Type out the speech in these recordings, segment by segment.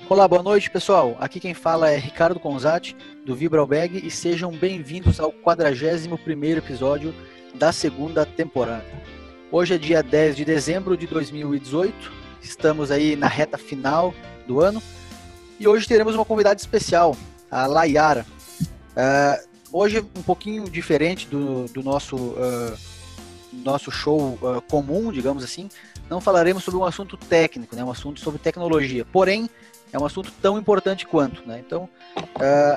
Olá, boa noite, pessoal. Aqui quem fala é Ricardo Conzatti, do Vibralbag, e sejam bem-vindos ao 41º episódio da segunda temporada. Hoje é dia 10 de dezembro de 2018, estamos aí na reta final do ano, e hoje teremos uma convidada especial, a Layara. Hoje um pouquinho diferente do nosso show comum, digamos assim. Não falaremos sobre um assunto técnico, né, um assunto sobre tecnologia, porém é um assunto tão importante quanto, né? Então,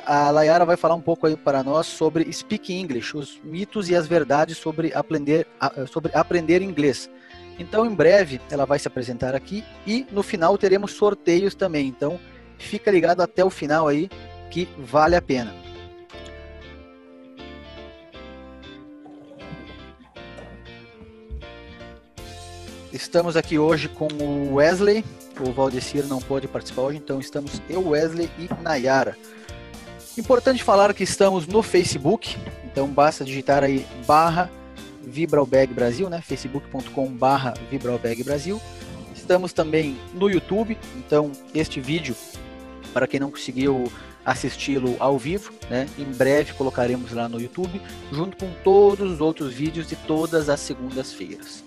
a Layara vai falar um pouco aí para nós sobre Speak English, os mitos e as verdades sobre aprender inglês. Então, em breve, ela vai se apresentar aqui e no final teremos sorteios também. Então, fica ligado até o final aí, que vale a pena. Estamos aqui hoje com o Wesley. O Valdecir não pôde participar hoje, então estamos eu, Wesley e Nayara. Importante falar que estamos no Facebook, então basta digitar aí /Vibralbag Brasil, né? facebook.com/Vibralbag Brasil. Estamos também no YouTube, então este vídeo, para quem não conseguiu assisti-lo ao vivo, né? Em breve colocaremos lá no YouTube, junto com todos os outros vídeos de todas as segundas-feiras.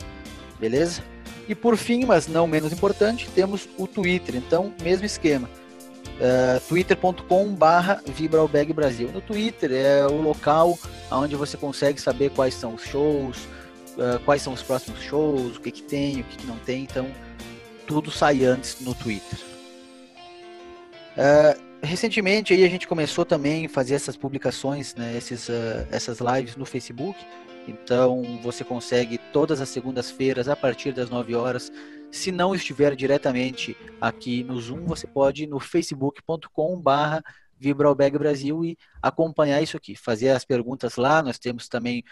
Beleza? E por fim, mas não menos importante, temos o Twitter. Então, mesmo esquema. twitter.com/Vibralbag Brasil. No Twitter é o local onde você consegue saber quais são os shows, quais são os próximos shows, o que tem, o que não tem. Então, tudo sai antes no Twitter. Recentemente aí a gente começou também a fazer essas publicações, né, essas lives no Facebook. Então você consegue todas as segundas-feiras a partir das 9 horas. Se não estiver diretamente aqui no Zoom, você pode ir no facebook.com/Vibralbag Brasil e acompanhar isso aqui, fazer as perguntas lá. Nós temos também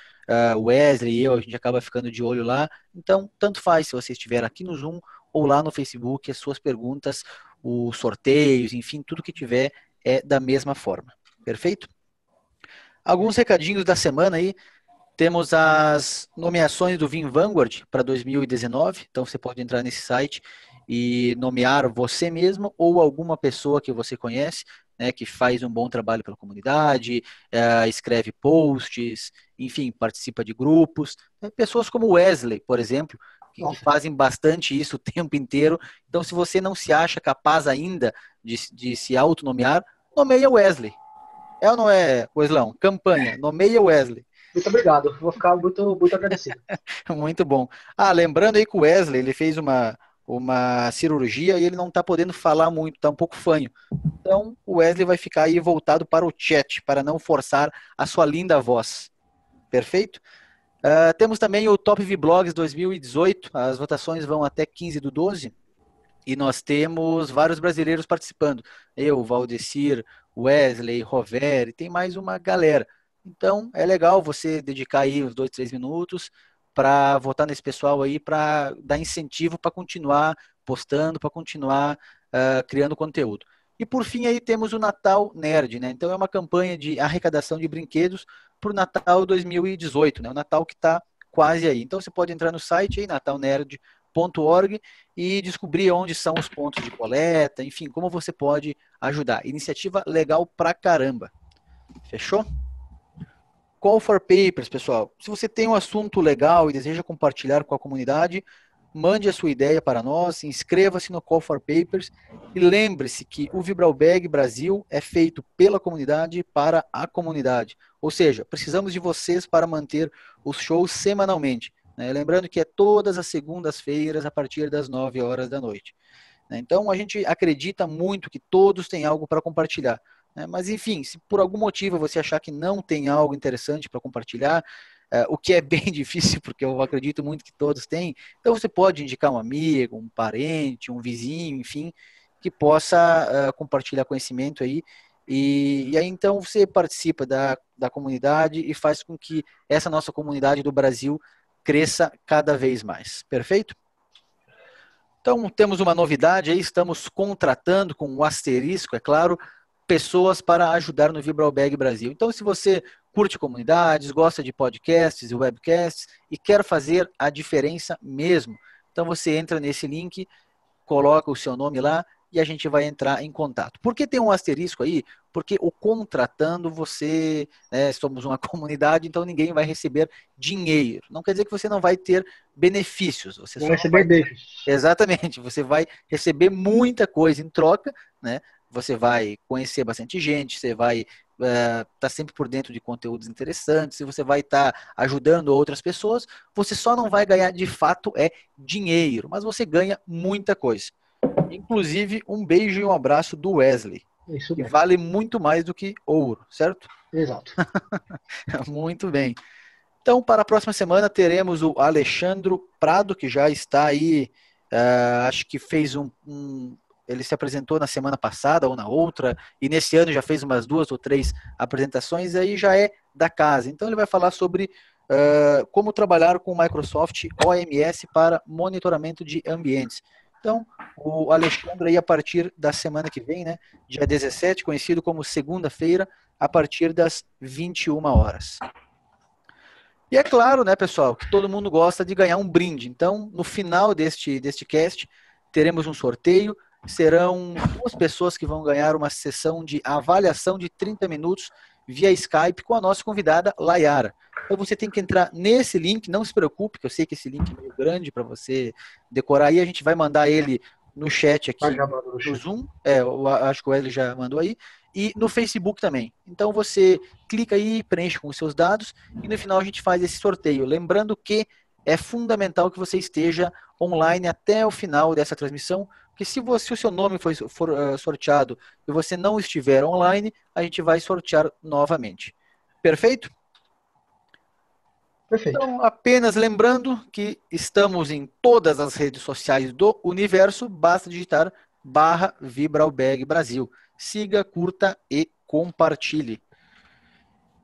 o Wesley e eu, a gente acaba ficando de olho lá. Então, tanto faz se você estiver aqui no Zoom ou lá no Facebook, as suas perguntas, os sorteios, enfim, tudo que tiver é da mesma forma. Perfeito? Alguns recadinhos da semana aí. Temos as nomeações do Vim Vanguard para 2019, então você pode entrar nesse site e nomear você mesmo ou alguma pessoa que você conhece, né, que faz um bom trabalho pela comunidade, escreve posts, enfim, participa de grupos. Pessoas como Wesley, por exemplo, que fazem bastante isso o tempo inteiro. Então, se você não se acha capaz ainda de se autonomear, nomeia Wesley. É ou não é, Weslão? Campanha, nomeia Wesley. Muito obrigado, vou ficar muito agradecido. Muito bom. Lembrando aí que o Wesley, ele fez uma cirurgia e ele não está podendo falar muito, está um pouco fanho. Então, o Wesley vai ficar aí voltado para o chat, para não forçar a sua linda voz. Perfeito? Temos também o Top Vlogs 2018, as votações vão até 15/12, e nós temos vários brasileiros participando. Eu, Valdecir, Wesley, Roveri, tem mais uma galera. Então, é legal você dedicar aí uns 2, 3 minutos para votar nesse pessoal aí, para dar incentivo para continuar postando, para continuar criando conteúdo. E por fim aí temos o Natal Nerd, né? Então é uma campanha de arrecadação de brinquedos para o Natal 2018, né? O Natal que está quase aí. Então você pode entrar no site aí, natalnerd.org, e descobrir onde são os pontos de coleta, enfim, como você pode ajudar. Iniciativa legal pra caramba. Fechou? Call for Papers, pessoal. Se você tem um assunto legal e deseja compartilhar com a comunidade, mande a sua ideia para nós, inscreva-se no Call for Papers e lembre-se que o Vibralbag Brasil é feito pela comunidade para a comunidade. Ou seja, precisamos de vocês para manter os shows semanalmente. Né? Lembrando que é todas as segundas-feiras a partir das 9 horas da noite. Né? Então a gente acredita muito que todos têm algo para compartilhar. Né? Mas enfim, se por algum motivo você achar que não tem algo interessante para compartilhar, o que é bem difícil, porque eu acredito muito que todos têm, então você pode indicar um amigo, um parente, um vizinho, enfim, que possa compartilhar conhecimento aí. E aí então você participa da comunidade e faz com que essa nossa comunidade do Brasil cresça cada vez mais. Perfeito? Então, temos uma novidade aí, estamos contratando com o asterisco, é claro, pessoas para ajudar no Vibralbag Brasil. Então, se você curte comunidades, gosta de podcasts e webcasts e quer fazer a diferença mesmo, então você entra nesse link, coloca o seu nome lá e a gente vai entrar em contato. Por que tem um asterisco aí? Porque o contratando você, né, somos uma comunidade, então ninguém vai receber dinheiro. Não quer dizer que você não vai ter benefícios, você Vai só não receber vai ter. beijos. Exatamente, você vai receber muita coisa em troca, né? Você vai conhecer bastante gente, você vai estar sempre por dentro de conteúdos interessantes, você vai estar ajudando outras pessoas, você só não vai ganhar de fato dinheiro, mas você ganha muita coisa. Inclusive um beijo e um abraço do Wesley, Isso que mesmo. vale muito mais do que ouro, certo? Exato. Muito bem. Então, para a próxima semana, teremos o Alexandro Prado, que já está aí, acho que fez ele se apresentou na semana passada ou na outra, e nesse ano já fez umas 2 ou 3 apresentações, e aí já é da casa. Então, ele vai falar sobre como trabalhar com o Microsoft OMS para monitoramento de ambientes. Então, o Alexandre aí a partir da semana que vem, né, dia 17, conhecido como segunda-feira, a partir das 21 horas. E é claro, né, pessoal, que todo mundo gosta de ganhar um brinde. Então, no final deste cast, teremos um sorteio. Serão 2 pessoas que vão ganhar uma sessão de avaliação de 30 minutos via Skype com a nossa convidada, Layara. Então, você tem que entrar nesse link, não se preocupe, que eu sei que esse link é meio grande para você decorar aí. A gente vai mandar ele no chat aqui, no Zoom. Eu acho que o Wesley já mandou aí. E no Facebook também. Então, você clica aí, preenche com os seus dados e no final a gente faz esse sorteio. Lembrando que é fundamental que você esteja online até o final dessa transmissão, porque se o seu nome for sorteado e você não estiver online, a gente vai sortear novamente. Perfeito? Perfeito. Então, apenas lembrando que estamos em todas as redes sociais do universo, basta digitar /Vibralberg Brasil. Siga, curta e compartilhe.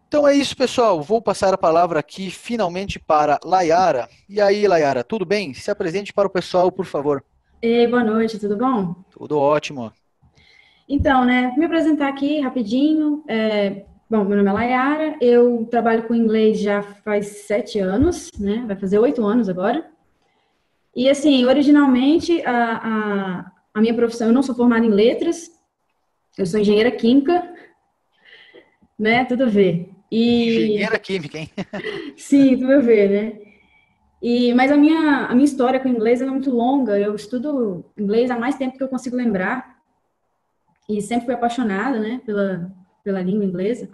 Então é isso, pessoal. Vou passar a palavra aqui finalmente para Layara. E aí, Layara, tudo bem? Se apresente para o pessoal, por favor. Ei, boa noite, tudo bom? Tudo ótimo. Então, né, vou me apresentar aqui rapidinho. Bom, meu nome é Layara, eu trabalho com inglês já faz 7 anos, né? Vai fazer 8 anos agora. E assim, originalmente, a minha profissão, eu não sou formada em letras, eu sou engenheira química, né? Tudo a ver. Engenheira química, hein? Sim, tudo a ver, né? Mas a minha história com inglês é muito longa, eu estudo inglês há mais tempo que eu consigo lembrar. E sempre fui apaixonada, né, pela língua inglesa.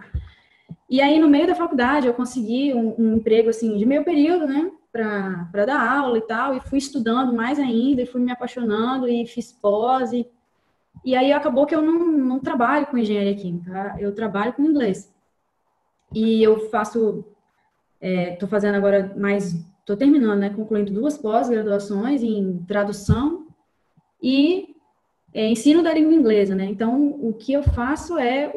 E aí, no meio da faculdade, eu consegui um emprego, assim, de meio período, né, para dar aula e tal, e fui estudando mais ainda, e fui me apaixonando, e fiz pós, e aí acabou que eu não trabalho com engenharia química, eu trabalho com inglês. E eu tô fazendo agora tô terminando, né, concluindo 2 pós-graduações em tradução e ensino da língua inglesa, né? Então, o que eu faço é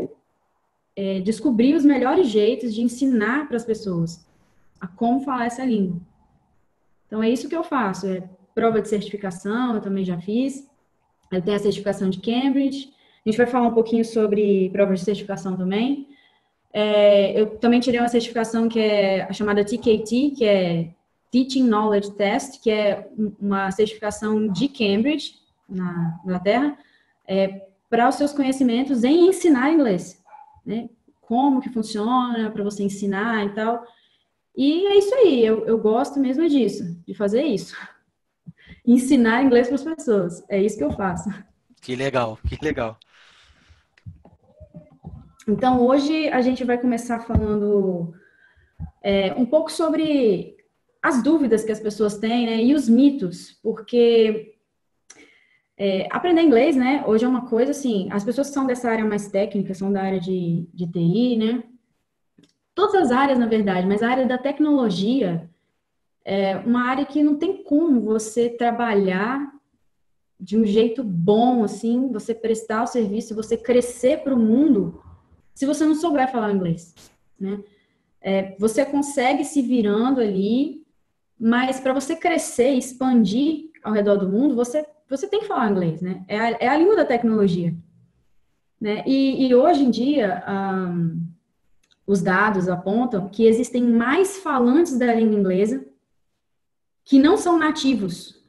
descobrir os melhores jeitos de ensinar para as pessoas a como falar essa língua. Então, é isso que eu faço. Prova de certificação, eu também já fiz. Eu tenho a certificação de Cambridge. A gente vai falar um pouquinho sobre prova de certificação também. Eu também tirei uma certificação que é a chamada TKT, que é Teaching Knowledge Test, que é uma certificação de Cambridge, na Inglaterra, para os seus conhecimentos em ensinar inglês, né? Como que funciona para você ensinar e tal. E é isso aí, eu gosto mesmo disso, de fazer isso. Ensinar inglês para as pessoas, é isso que eu faço. Que legal, que legal. Então, hoje a gente vai começar falando um pouco sobre as dúvidas que as pessoas têm, né? E os mitos, porque aprender inglês, né? Hoje é uma coisa assim, as pessoas que são dessa área mais técnica, são da área de TI, né? Todas as áreas, na verdade, mas a área da tecnologia é uma área que não tem como você trabalhar de um jeito bom, assim, você prestar o serviço, você crescer para o mundo, se você não souber falar inglês, né? Você consegue se virando ali, mas para você crescer, expandir ao redor do mundo, você tem que falar inglês, né? É a língua da tecnologia, né? E hoje em dia, os dados apontam que existem mais falantes da língua inglesa que não são nativos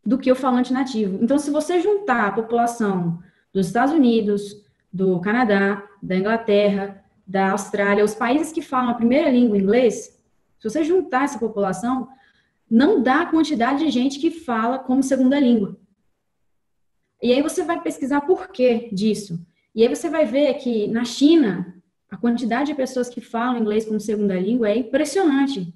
do que o falante nativo. Então, se você juntar a população dos Estados Unidos, do Canadá, da Inglaterra, da Austrália, os países que falam a primeira língua inglês, se você juntar essa população, não dá a quantidade de gente que fala como segunda língua. E aí você vai pesquisar por que disso. E aí você vai ver que na China, a quantidade de pessoas que falam inglês como segunda língua é impressionante.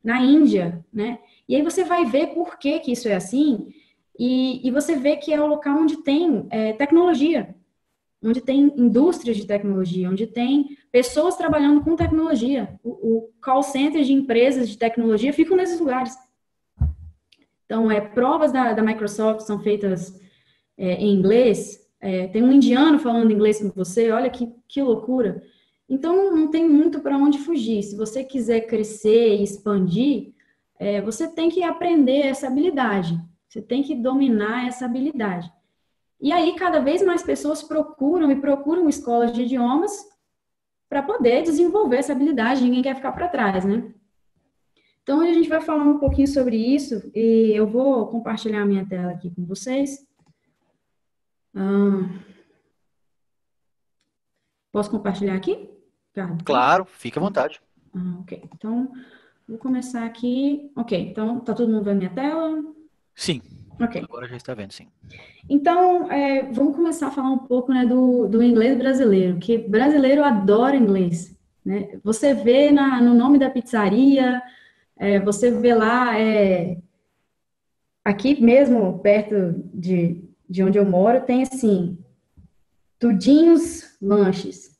Na Índia, né? E aí você vai ver por que que isso é assim, e você vê que é o local onde tem tecnologia, onde tem indústrias de tecnologia, onde tem pessoas trabalhando com tecnologia. O call center de empresas de tecnologia ficam nesses lugares. Então, provas da Microsoft são feitas em inglês, tem um indiano falando inglês com você, olha que loucura. Então, não tem muito para onde fugir. Se você quiser crescer e expandir, você tem que aprender essa habilidade, você tem que dominar essa habilidade. E aí, cada vez mais pessoas procuram escolas de idiomas para poder desenvolver essa habilidade, ninguém quer ficar para trás, né? Então, a gente vai falar um pouquinho sobre isso, e eu vou compartilhar a minha tela aqui com vocês. Posso compartilhar aqui, Ricardo? Claro, fica à vontade. Ok, então, vou começar aqui. Ok, então, tá todo mundo vendo minha tela? Sim. Ok. Agora já está vendo, sim. Então, vamos começar a falar um pouco, né, do inglês brasileiro, que brasileiro adora inglês, né? Você vê no nome da pizzaria, você vê lá, aqui mesmo, perto de onde eu moro, tem assim, Tudinhos Lanches.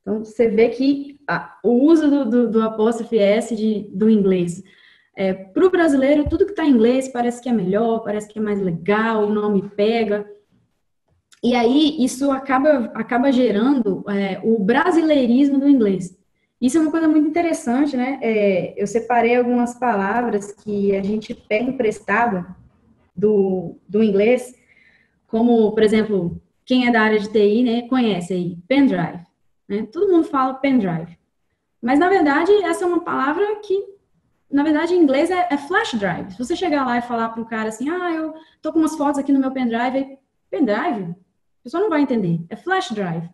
Então, você vê que o uso do apóstrofe S do inglês. Para o brasileiro, tudo que está em inglês parece que é melhor, parece que é mais legal, o nome pega. E aí, isso acaba gerando o brasileirismo do inglês. Isso é uma coisa muito interessante, né? Eu separei algumas palavras que a gente pega emprestado do inglês, como, por exemplo, quem é da área de TI, né, conhece aí, pendrive. Né? Todo mundo fala pendrive. Mas, na verdade, essa é uma palavra que, na verdade, em inglês é flash drive. Se você chegar lá e falar para o cara assim, eu tô com umas fotos aqui no meu pendrive, pendrive? A pessoa não vai entender. É flash drive.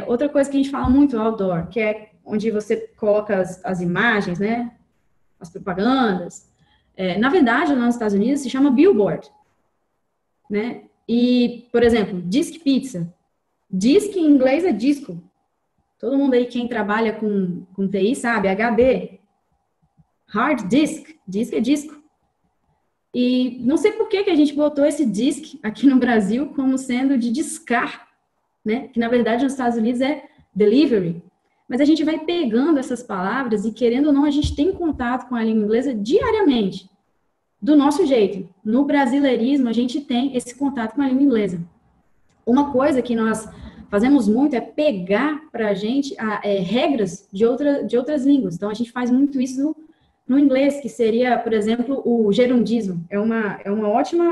Outra coisa que a gente fala muito, outdoor, que é onde você coloca as imagens, né? As propagandas. Na verdade, lá nos Estados Unidos, se chama billboard. Né? E, por exemplo, disc pizza. Disc em inglês é disco. Todo mundo aí, quem trabalha com TI, sabe, HD. Hard disk. Disc é disco. E não sei por que a gente botou esse disc aqui no Brasil como sendo de discar, né? Que na verdade nos Estados Unidos é delivery. Mas a gente vai pegando essas palavras e, querendo ou não, a gente tem contato com a língua inglesa diariamente, do nosso jeito. No brasileirismo, a gente tem esse contato com a língua inglesa. Uma coisa que nós fazemos muito é pegar para a gente regras de outras línguas. Então, a gente faz muito isso no inglês, que seria, por exemplo, o gerundismo. É um ótimo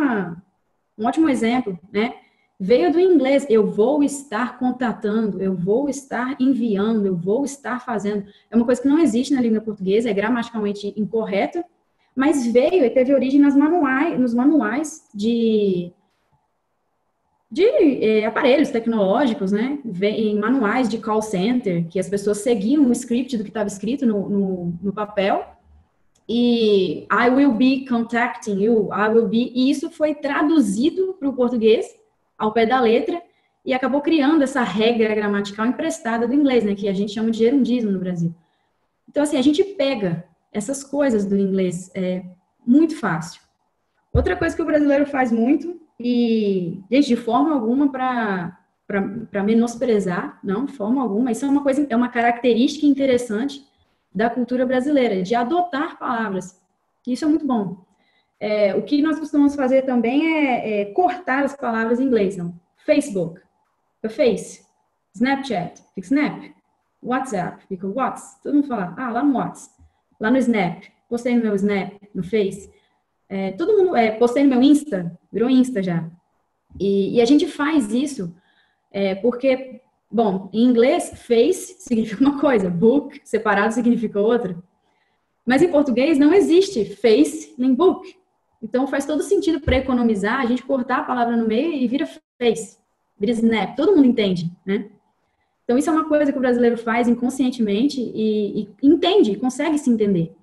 exemplo, né? Veio do inglês, eu vou estar contatando, eu vou estar enviando, eu vou estar fazendo. É uma coisa que não existe na língua portuguesa, é gramaticalmente incorreto, mas veio e teve origem nos manuais de aparelhos tecnológicos, né? Em manuais de call center, que as pessoas seguiam o script do que estava escrito no papel. E I will be contacting you, e isso foi traduzido para o português ao pé da letra e acabou criando essa regra gramatical emprestada do inglês, né, que a gente chama de gerundismo no Brasil. Então, assim, a gente pega essas coisas do inglês muito fácil. Outra coisa que o brasileiro faz muito, e, gente, de forma alguma para menosprezar, não, de forma alguma, isso é uma característica interessante da cultura brasileira, de adotar palavras. Isso é muito bom. O que nós costumamos fazer também é cortar as palavras em inglês. Não? Facebook, fica face. Snapchat, fica snap. WhatsApp, fica whats. Todo mundo fala, lá no whats. Lá no snap, postei no meu snap, no face. Todo mundo, postei no meu Insta, virou Insta já. E a gente faz isso porque... Bom, em inglês, face significa uma coisa, book, separado, significa outra. Mas em português não existe face nem book. Então, faz todo sentido para economizar, a gente cortar a palavra no meio e vira face, vira snap, todo mundo entende, né? Então, isso é uma coisa que o brasileiro faz inconscientemente e entende, consegue se entender.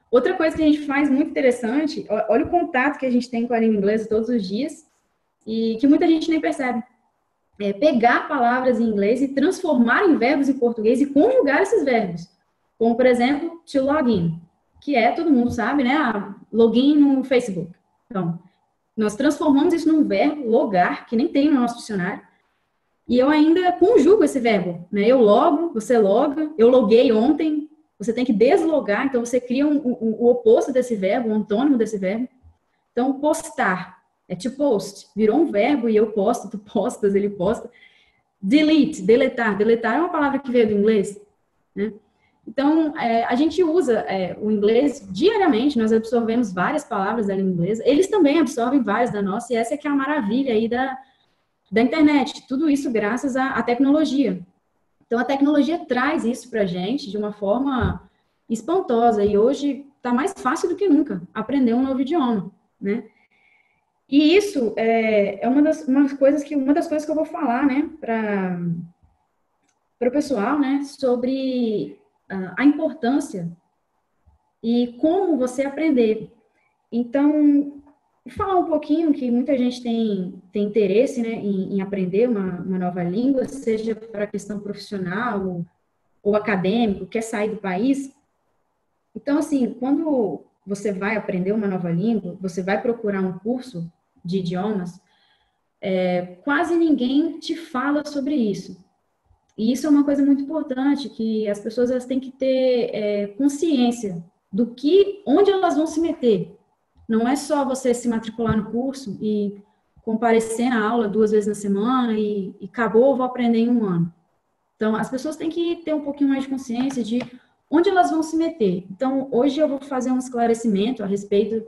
Outra coisa que a gente faz muito interessante, olha o contato que a gente tem com a língua inglesa todos os dias e que muita gente nem percebe. É pegar palavras em inglês e transformar em verbos em português e conjugar esses verbos. Como, por exemplo, to log in, que é, todo mundo sabe, né? Login no Facebook. Então, nós transformamos isso num verbo, logar, que nem tem no nosso dicionário, e eu ainda conjugo esse verbo, né? Eu logo, você loga, eu loguei ontem, você tem que deslogar, então você cria o oposto desse verbo, o antônimo desse verbo. Então, postar, é to post, virou um verbo e eu posto, tu postas, ele posta. Delete, deletar. Deletar é uma palavra que veio do inglês, né? Então, a gente usa o inglês diariamente, nós absorvemos várias palavras da língua inglesa, eles também absorvem várias da nossa, e essa é que é a maravilha aí da internet, tudo isso graças à tecnologia. Então, a tecnologia traz isso para a gente de uma forma espantosa, e hoje está mais fácil do que nunca aprender um novo idioma, né? E isso é uma das coisas que eu vou falar, né, para o pessoal, né, sobre a importância e como você aprender. Então, vou falar um pouquinho que muita gente tem interesse, né, em aprender uma nova língua, seja para questão profissional ou acadêmico, quer sair do país. Então, assim, quando você vai aprender uma nova língua, você vai procurar um curso de idiomas, quase ninguém te fala sobre isso. E isso é uma coisa muito importante, que as pessoas elas têm que ter consciência do onde elas vão se meter. Não é só você se matricular no curso e comparecer na aula 2 vezes na semana e acabou, vou aprender em 1 ano. Então, as pessoas têm que ter um pouquinho mais de consciência de onde elas vão se meter. Então, hoje eu vou fazer um esclarecimento a respeito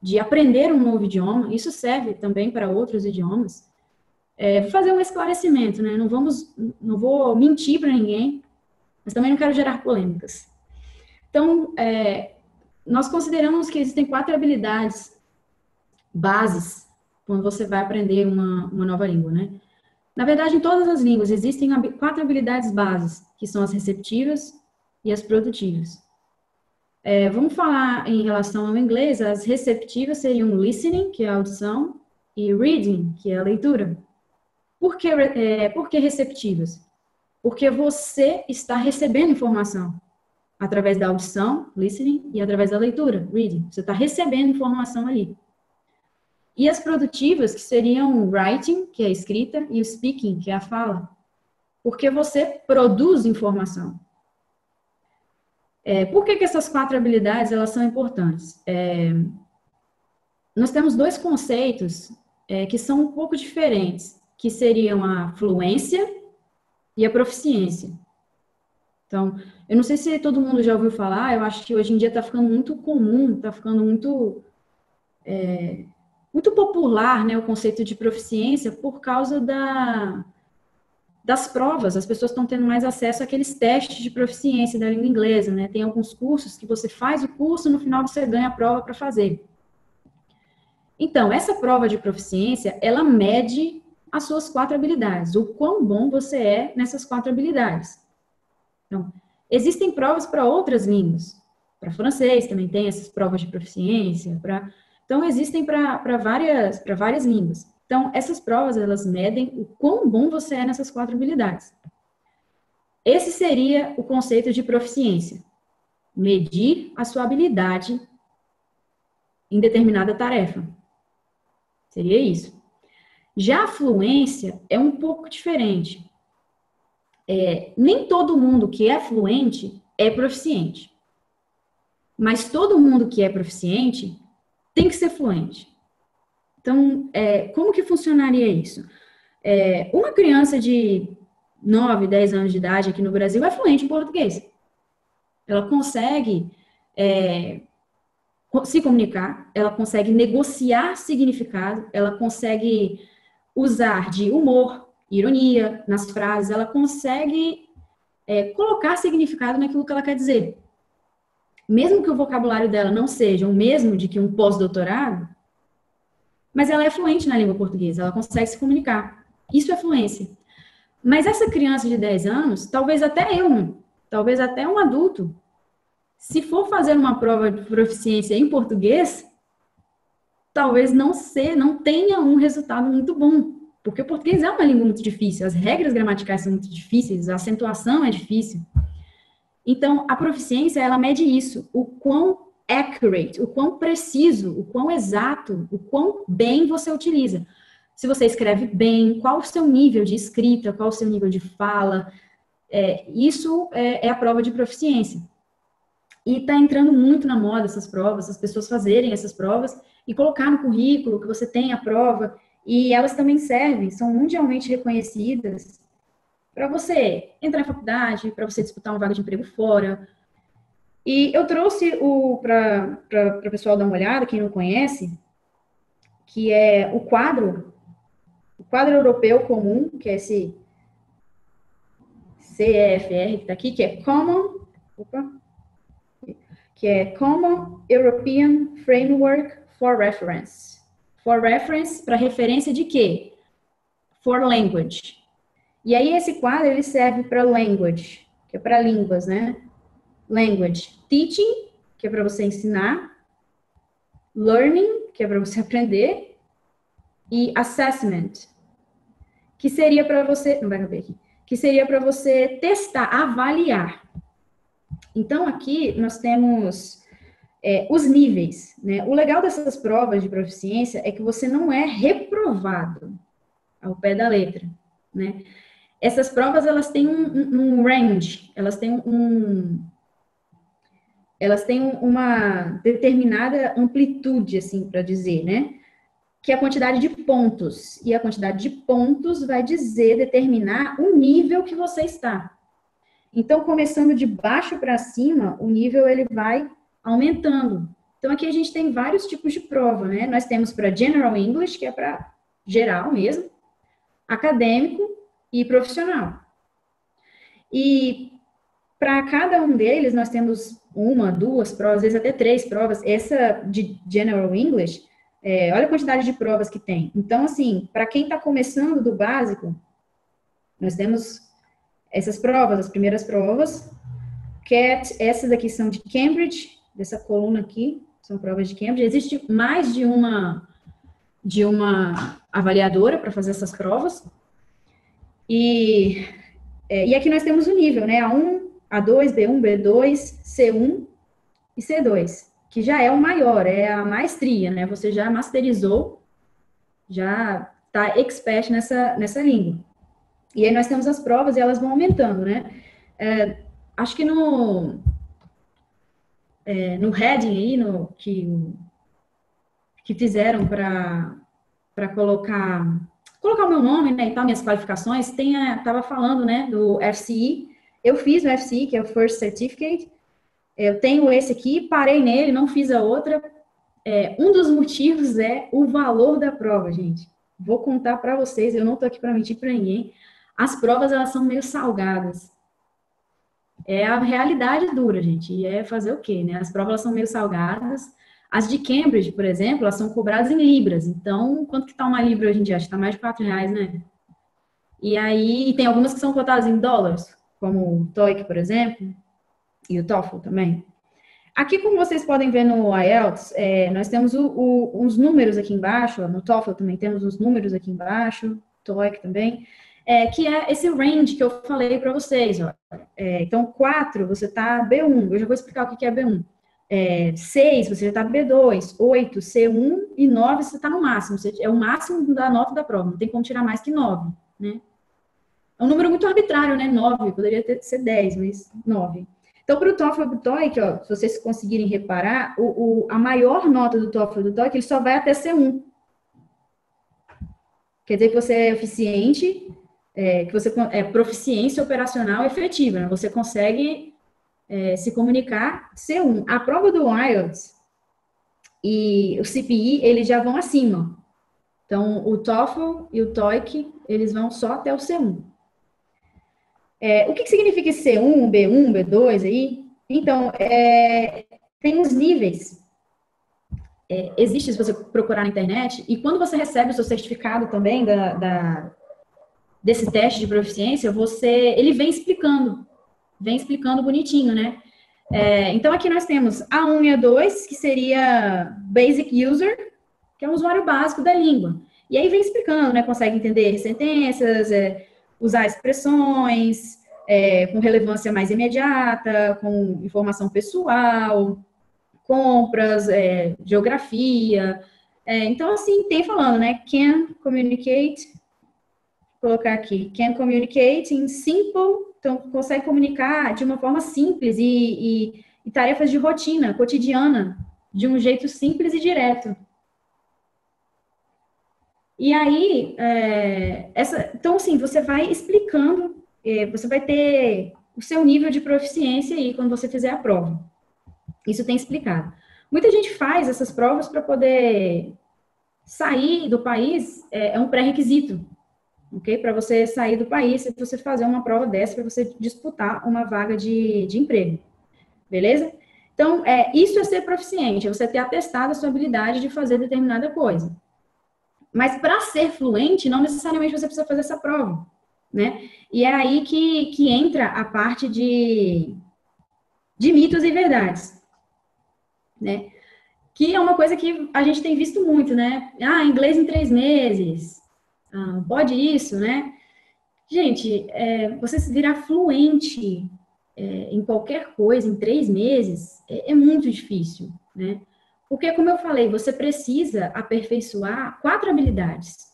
de aprender um novo idioma. Isso serve também para outros idiomas. Fazer um esclarecimento, né? Não vou mentir para ninguém, mas também não quero gerar polêmicas. Então, nós consideramos que existem 4 habilidades bases quando você vai aprender uma nova língua, né? Na verdade, em todas as línguas existem 4 habilidades bases, que são as receptivas e as produtivas. Vamos falar em relação ao inglês, as receptivas seriam listening, que é a audição, e reading, que é a leitura. Por que receptivas? Porque você está recebendo informação através da audição, listening, e através da leitura, reading. Você está recebendo informação ali. E as produtivas, que seriam writing, que é a escrita, e o speaking, que é a fala. Porque você produz informação. Por que essas 4 habilidades elas são importantes? Nós temos 2 conceitos que são um pouco diferentes, que seriam a fluência e a proficiência. Então, eu não sei se todo mundo já ouviu falar, eu acho que hoje em dia está ficando muito comum, está ficando muito popular, né, o conceito de proficiência por causa das provas. As pessoas estão tendo mais acesso àqueles testes de proficiência da língua inglesa, né? Tem alguns cursos que você faz o curso, no final você ganha a prova para fazer. Então, essa prova de proficiência, ela mede as suas 4 habilidades, o quão bom você é nessas 4 habilidades. Então, existem provas para outras línguas. Para francês também tem essas provas de proficiência. Então, existem para várias línguas. Então, essas provas, elas medem o quão bom você é nessas 4 habilidades. Esse seria o conceito de proficiência. Medir a sua habilidade em determinada tarefa. Seria isso. Já a fluência é um pouco diferente. Nem todo mundo que é fluente é proficiente. Mas todo mundo que é proficiente tem que ser fluente. Então, como que funcionaria isso? Uma criança de 9, 10 anos de idade aqui no Brasil é fluente em português. Ela consegue se comunicar, ela consegue negociar significado, ela consegue usar de humor, ironia nas frases, ela consegue colocar significado naquilo que ela quer dizer. Mesmo que o vocabulário dela não seja o mesmo de que um pós-doutorado, mas ela é fluente na língua portuguesa, ela consegue se comunicar. Isso é fluência. Mas essa criança de 10 anos, talvez até eu, talvez até um adulto, se for fazer uma prova de proficiência em português, talvez não tenha um resultado muito bom. Porque o português é uma língua muito difícil, as regras gramaticais são muito difíceis, a acentuação é difícil. Então, a proficiência, ela mede isso, o quão accurate, o quão preciso, o quão exato, o quão bem você utiliza. Se você escreve bem, qual o seu nível de escrita, qual o seu nível de fala, isso é a prova de proficiência. E está entrando muito na moda essas provas, as pessoas fazerem essas provas e colocar no currículo que você tem a prova, e elas também servem, são mundialmente reconhecidas para você entrar na faculdade, para você disputar uma vaga de emprego fora. E eu trouxe para o pessoal dar uma olhada, quem não conhece, que é o quadro europeu comum, que é esse CEFR que está aqui, que é Common European Framework for Reference. For reference, para referência de quê? For language. E aí esse quadro, ele serve para language, que é para línguas, né? Language. Teaching, que é para você ensinar. Learning, que é para você aprender. E assessment, que seria para você... Não vai caber aqui. Que seria para você testar, avaliar. Então, aqui nós temos os níveis, né? O legal dessas provas de proficiência é que você não é reprovado ao pé da letra, né? Essas provas, elas têm um range, elas têm uma determinada amplitude, assim, para dizer, né? Que é a quantidade de pontos. E a quantidade de pontos vai determinar o nível que você está. Então, começando de baixo para cima, o nível ele vai aumentando. Então, aqui a gente tem vários tipos de prova, né? Nós temos para General English, que é para geral mesmo, acadêmico e profissional. E para cada um deles, nós temos uma, duas provas, às vezes até 3 provas. Essa de General English, olha a quantidade de provas que tem. Então, assim, para quem está começando do básico, nós temos essas provas, as primeiras provas. Essas aqui são de Cambridge, dessa coluna aqui, são provas de Cambridge. Existe mais de uma avaliadora para fazer essas provas. E aqui nós temos o nível, né? A1, A2, B1, B2, C1 e C2, que já é o maior, é a maestria, né? Você já masterizou, já está expert nessa língua. E aí nós temos as provas e elas vão aumentando, né? Acho que no heading aí, que fizeram para colocar o meu nome, né, e tal, minhas qualificações, estava falando, né, do FCE. Eu fiz o FCE, que é o First Certificate. Eu tenho esse aqui, parei nele, não fiz a outra. Um dos motivos é o valor da prova, gente. Vou contar para vocês, eu não estou aqui para mentir para ninguém. As provas, elas são meio salgadas. É a realidade dura, gente. E é fazer o quê, né? As provas, elas são meio salgadas. As de Cambridge, por exemplo, elas são cobradas em libras. Então, quanto que tá uma libra hoje em dia? Acho que tá mais de R$4, né? E aí, tem algumas que são cotadas em dólares, como o TOEIC, por exemplo, e o TOEFL também. Aqui, como vocês podem ver no IELTS, nós temos uns números aqui embaixo, no TOEFL também temos uns números aqui embaixo, TOEIC também, que é esse range que eu falei para vocês. Ó. Então, 4, você tá B1, eu já vou explicar o que é B1. 6, você já está no B2, 8, C1 e 9, você está no máximo. É o máximo da nota da prova, não tem como tirar mais que 9, né? É um número muito arbitrário, né? 9, poderia ser 10, mas 9. Então, para o TOEFL e para o TOEIC, ó, se vocês conseguirem reparar, a maior nota do TOEFL e do TOEIC, ele só vai até C1. Quer dizer que você é eficiente, que você é proficiência operacional efetiva, né? Você consegue se comunicar C1. A prova do IELTS e o CPI, eles já vão acima. Então, o TOEFL e o TOEIC, eles vão só até o C1. O que significa esse C1, B1, B2 aí? Então, tem os níveis. existe se você procurar na internet, e quando você recebe o seu certificado também desse teste de proficiência, ele vem explicando bonitinho, né? Então, aqui nós temos A1 e A2, que seria Basic User, que é um usuário básico da língua. E aí vem explicando, né? Consegue entender sentenças, usar expressões, com relevância mais imediata, com informação pessoal, compras, geografia. Então, assim, tem falando, né? Can communicate, vou colocar aqui, can communicate in simple, então consegue comunicar de uma forma simples e tarefas de rotina, cotidiana, de um jeito simples e direto. E aí, então, assim, você vai explicando, você vai ter o seu nível de proficiência aí quando você fizer a prova. Isso tem explicado. Muita gente faz essas provas para poder sair do país, é um pré-requisito, ok? Para você sair do país, se você fazer uma prova dessa, para você disputar uma vaga de emprego, beleza? Então, isso é ser proficiente, é você ter atestado a sua habilidade de fazer determinada coisa. Mas para ser fluente, não necessariamente você precisa fazer essa prova, né? E é aí que entra a parte de mitos e verdades, né? Que é uma coisa que a gente tem visto muito, né? Inglês em 3 meses, pode isso, né? Gente, você se virar fluente em qualquer coisa em 3 meses é muito difícil, né? Porque, como eu falei, você precisa aperfeiçoar 4 habilidades.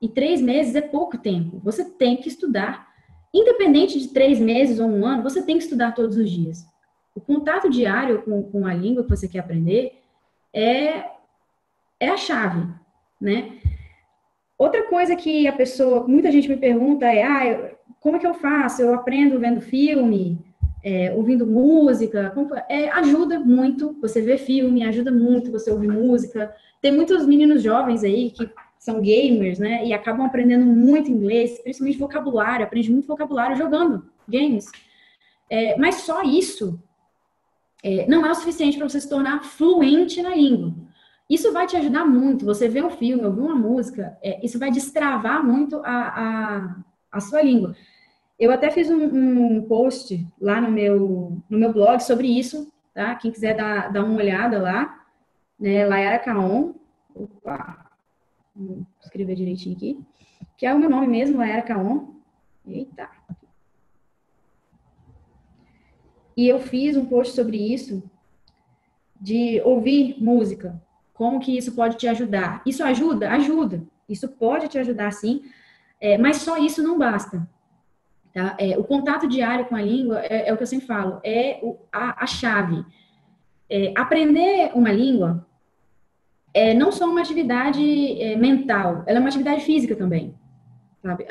E 3 meses é pouco tempo. Você tem que estudar. Independente de 3 meses ou 1 ano, você tem que estudar todos os dias. O contato diário com a língua que você quer aprender é a chave, né? Outra coisa que muita gente me pergunta como é que eu faço? Eu aprendo vendo filme, ouvindo música, ajuda muito você ver filme, ajuda muito você ouvir música. Tem muitos meninos jovens aí que são gamers, né, e acabam aprendendo muito inglês, principalmente vocabulário, aprende muito vocabulário jogando games. Mas só isso não é o suficiente para você se tornar fluente na língua. Isso vai te ajudar muito, você vê um filme, ouvir uma música, isso vai destravar muito a sua língua. Eu até fiz um post lá no meu blog sobre isso, tá? Quem quiser dar uma olhada lá, né? Layara Caon, vou escrever direitinho aqui, que é o meu nome mesmo, Layara Caon. Eita. E eu fiz um post sobre isso, de ouvir música, como que isso pode te ajudar. Isso ajuda? Ajuda. Isso pode te ajudar, sim, mas só isso não basta. Tá? O contato diário com a língua é o que eu sempre falo, a chave. Aprender uma língua não só uma atividade mental, ela é uma atividade física também. Sabe?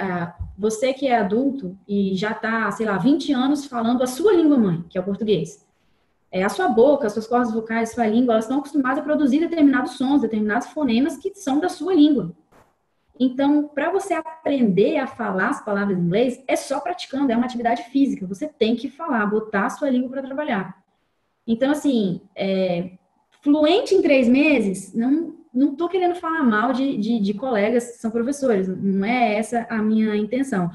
Você que é adulto e já está, sei lá, 20 anos falando a sua língua mãe, que é o português. A sua boca, as suas cordas vocais, a sua língua, elas estão acostumadas a produzir determinados sons, determinados fonemas que são da sua língua. Então, para você aprender a falar as palavras em inglês, é só praticando, é uma atividade física. Você tem que falar, botar a sua língua para trabalhar. Então, assim, fluente em 3 meses, não estou querendo falar mal de colegas que são professores, não é essa a minha intenção.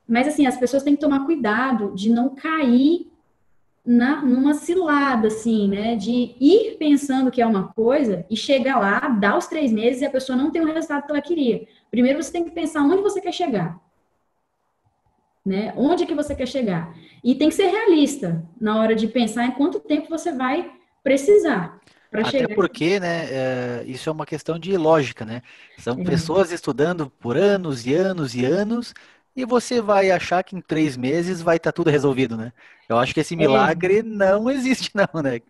Mas, assim, as pessoas têm que tomar cuidado de não cair numa cilada, assim, né, de ir pensando que é uma coisa e chegar lá, dar os 3 meses e a pessoa não tem o resultado que ela queria. Primeiro você tem que pensar onde você quer chegar, né, onde é que você quer chegar. E tem que ser realista na hora de pensar em quanto tempo você vai precisar para chegar. Até porque, né, isso é uma questão de lógica, né? São pessoas estudando por anos e anos e anos, e você vai achar que em 3 meses vai estar tudo resolvido, né? Eu acho que esse milagre não existe, não, né?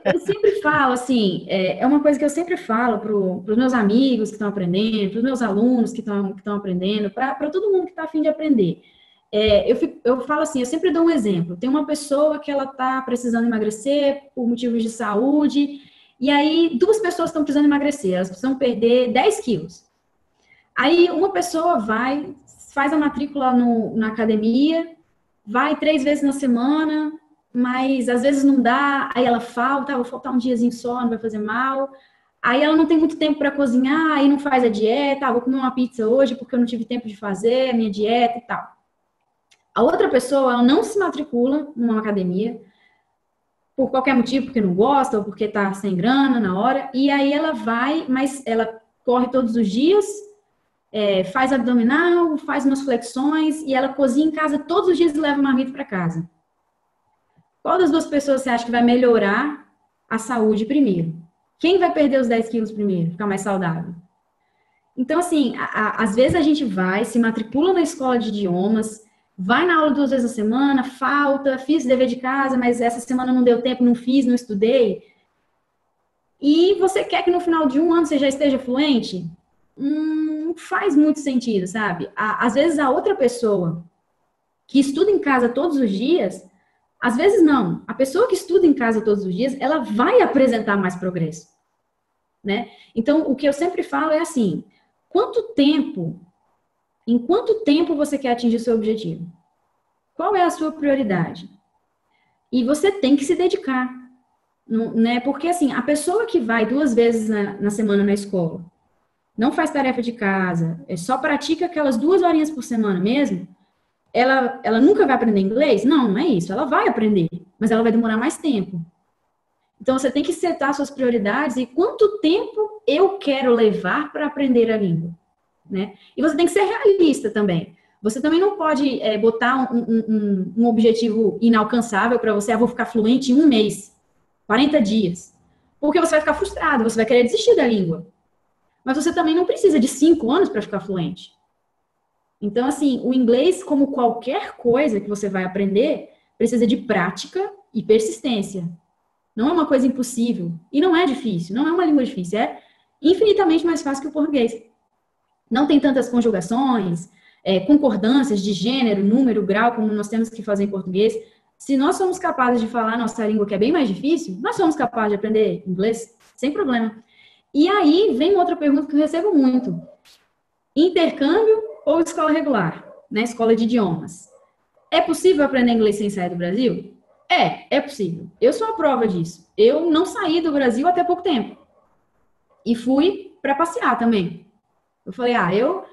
Eu sempre falo, assim, é uma coisa que eu sempre falo para os meus amigos que estão aprendendo, para os meus alunos que estão aprendendo, para todo mundo que está a fim de aprender. Eu falo assim, eu sempre dou um exemplo. Tem uma pessoa que ela está precisando emagrecer por motivos de saúde, e aí 2 pessoas estão precisando emagrecer, elas precisam perder 10 quilos. Aí uma pessoa faz a matrícula na academia, vai 3 vezes na semana, mas às vezes não dá, aí ela falta, vou faltar um diazinho só, não vai fazer mal. Aí ela não tem muito tempo para cozinhar, aí não faz a dieta, vou comer uma pizza hoje porque eu não tive tempo de fazer a minha dieta e tal. A outra pessoa, ela não se matricula numa academia, por qualquer motivo, porque não gosta, ou porque tá sem grana na hora, e aí ela vai, mas ela corre todos os dias, faz abdominal, faz umas flexões, e ela cozinha em casa todos os dias e leva marmita para casa. Qual das duas pessoas você acha que vai melhorar a saúde primeiro? Quem vai perder os 10 quilos primeiro, ficar mais saudável? Então, assim, às vezes a gente vai, se matricula na escola de idiomas, vai na aula 2 vezes a semana, falta, fiz dever de casa, mas essa semana não deu tempo, não fiz, não estudei. E você quer que no final de um ano você já esteja fluente? Não faz muito sentido, sabe? Às vezes a outra pessoa que estuda em casa todos os dias, às vezes não. A pessoa que estuda em casa todos os dias, ela vai apresentar mais progresso, né? Então, o que eu sempre falo é assim, em quanto tempo você quer atingir o seu objetivo? Qual é a sua prioridade? E você tem que se dedicar, né? Porque, assim, a pessoa que vai 2 vezes na semana na escola, não faz tarefa de casa, só pratica aquelas 2 horinhas por semana mesmo, ela nunca vai aprender inglês? Não, não é isso. Ela vai aprender, mas ela vai demorar mais tempo. Então, você tem que setar suas prioridades e quanto tempo eu quero levar para aprender a língua, né? E você tem que ser realista também. Você também não pode botar um objetivo inalcançável para você, vou ficar fluente em 1 mês, 40 dias. Porque você vai ficar frustrado, você vai querer desistir da língua. Mas você também não precisa de 5 anos para ficar fluente. Então, assim, o inglês, como qualquer coisa que você vai aprender, precisa de prática e persistência. Não é uma coisa impossível. E não é difícil, não é uma língua difícil. É infinitamente mais fácil que o português. Não tem tantas conjugações, concordâncias de gênero, número, grau, como nós temos que fazer em português. Se nós somos capazes de falar a nossa língua, que é bem mais difícil, nós somos capazes de aprender inglês sem problema. E aí vem outra pergunta que eu recebo muito. Intercâmbio ou escola regular, né? Escola de idiomas. É possível aprender inglês sem sair do Brasil? É possível. Eu sou a prova disso. Eu não saí do Brasil até pouco tempo. E fui para passear também. Eu falei, eu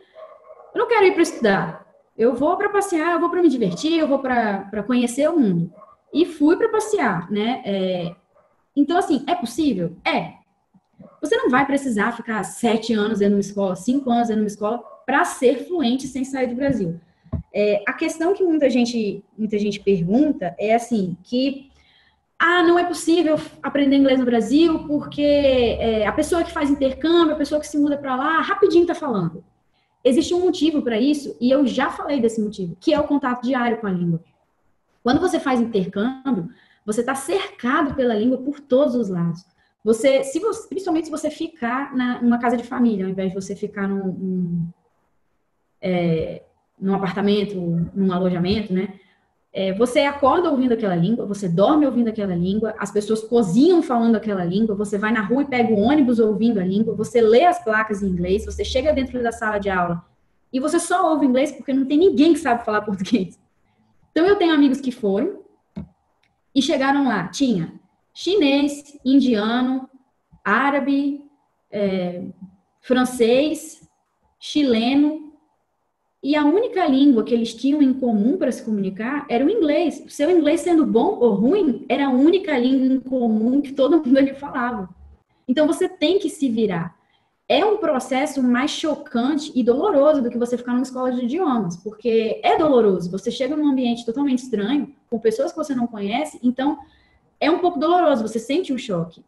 não quero ir para estudar. Eu vou para passear, eu vou para me divertir, eu vou para conhecer o mundo. E fui para passear, né? Então, assim, é possível? Você não vai precisar ficar 7 anos dentro de uma escola, 5 anos dentro de uma escola para ser fluente sem sair do Brasil. A questão que muita gente pergunta é assim, que não é possível aprender inglês no Brasil porque a pessoa que faz intercâmbio, a pessoa que se muda para lá, rapidinho está falando. Existe um motivo para isso, e eu já falei desse motivo, que é o contato diário com a língua. Quando você faz intercâmbio, você está cercado pela língua por todos os lados. Principalmente se você ficar numa casa de família, ao invés de você ficar num apartamento, num alojamento, né? Você acorda ouvindo aquela língua, você dorme ouvindo aquela língua, as pessoas cozinham falando aquela língua, você vai na rua e pega o ônibus ouvindo a língua, você lê as placas em inglês, você chega dentro da sala de aula e você só ouve inglês porque não tem ninguém que sabe falar português. Então, eu tenho amigos que foram e chegaram lá, tinha chinês, indiano, árabe, francês, chileno, e a única língua que eles tinham em comum para se comunicar era o inglês. O seu inglês sendo bom ou ruim, era a única língua em comum que todo mundo ali falava. Então, você tem que se virar. É um processo mais chocante e doloroso do que você ficar numa escola de idiomas, porque é doloroso. Você chega num ambiente totalmente estranho, com pessoas que você não conhece, então é um pouco doloroso, você sente um choque.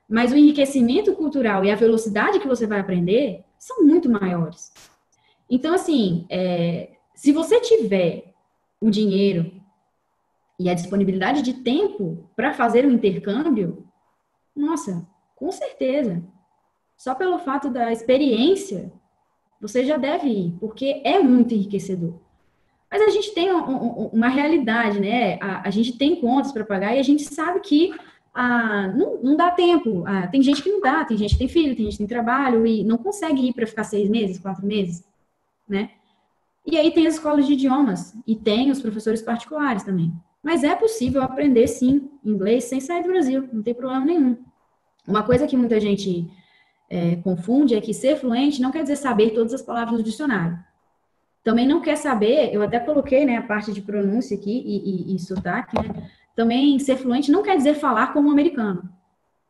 Mas o enriquecimento cultural e a velocidade que você vai aprender são muito maiores. Então, assim, se você tiver o dinheiro e a disponibilidade de tempo para fazer um intercâmbio, nossa, com certeza. Só pelo fato da experiência, você já deve ir, porque é muito enriquecedor. Mas a gente tem uma realidade, né? A gente tem contas para pagar e a gente sabe que não dá tempo. Tem gente que não dá, tem gente que tem filho, tem gente que tem trabalho e não consegue ir para ficar 6 meses, 4 meses. Né? E aí tem as escolas de idiomas e tem os professores particulares também. Mas é possível aprender, sim, inglês sem sair do Brasil, não tem problema nenhum. Uma coisa que muita gente confunde é que ser fluente não quer dizer saber todas as palavras do dicionário. Também não quer saber, eu até coloquei, né, a parte de pronúncia aqui e sotaque, né? Também ser fluente não quer dizer falar como um americano.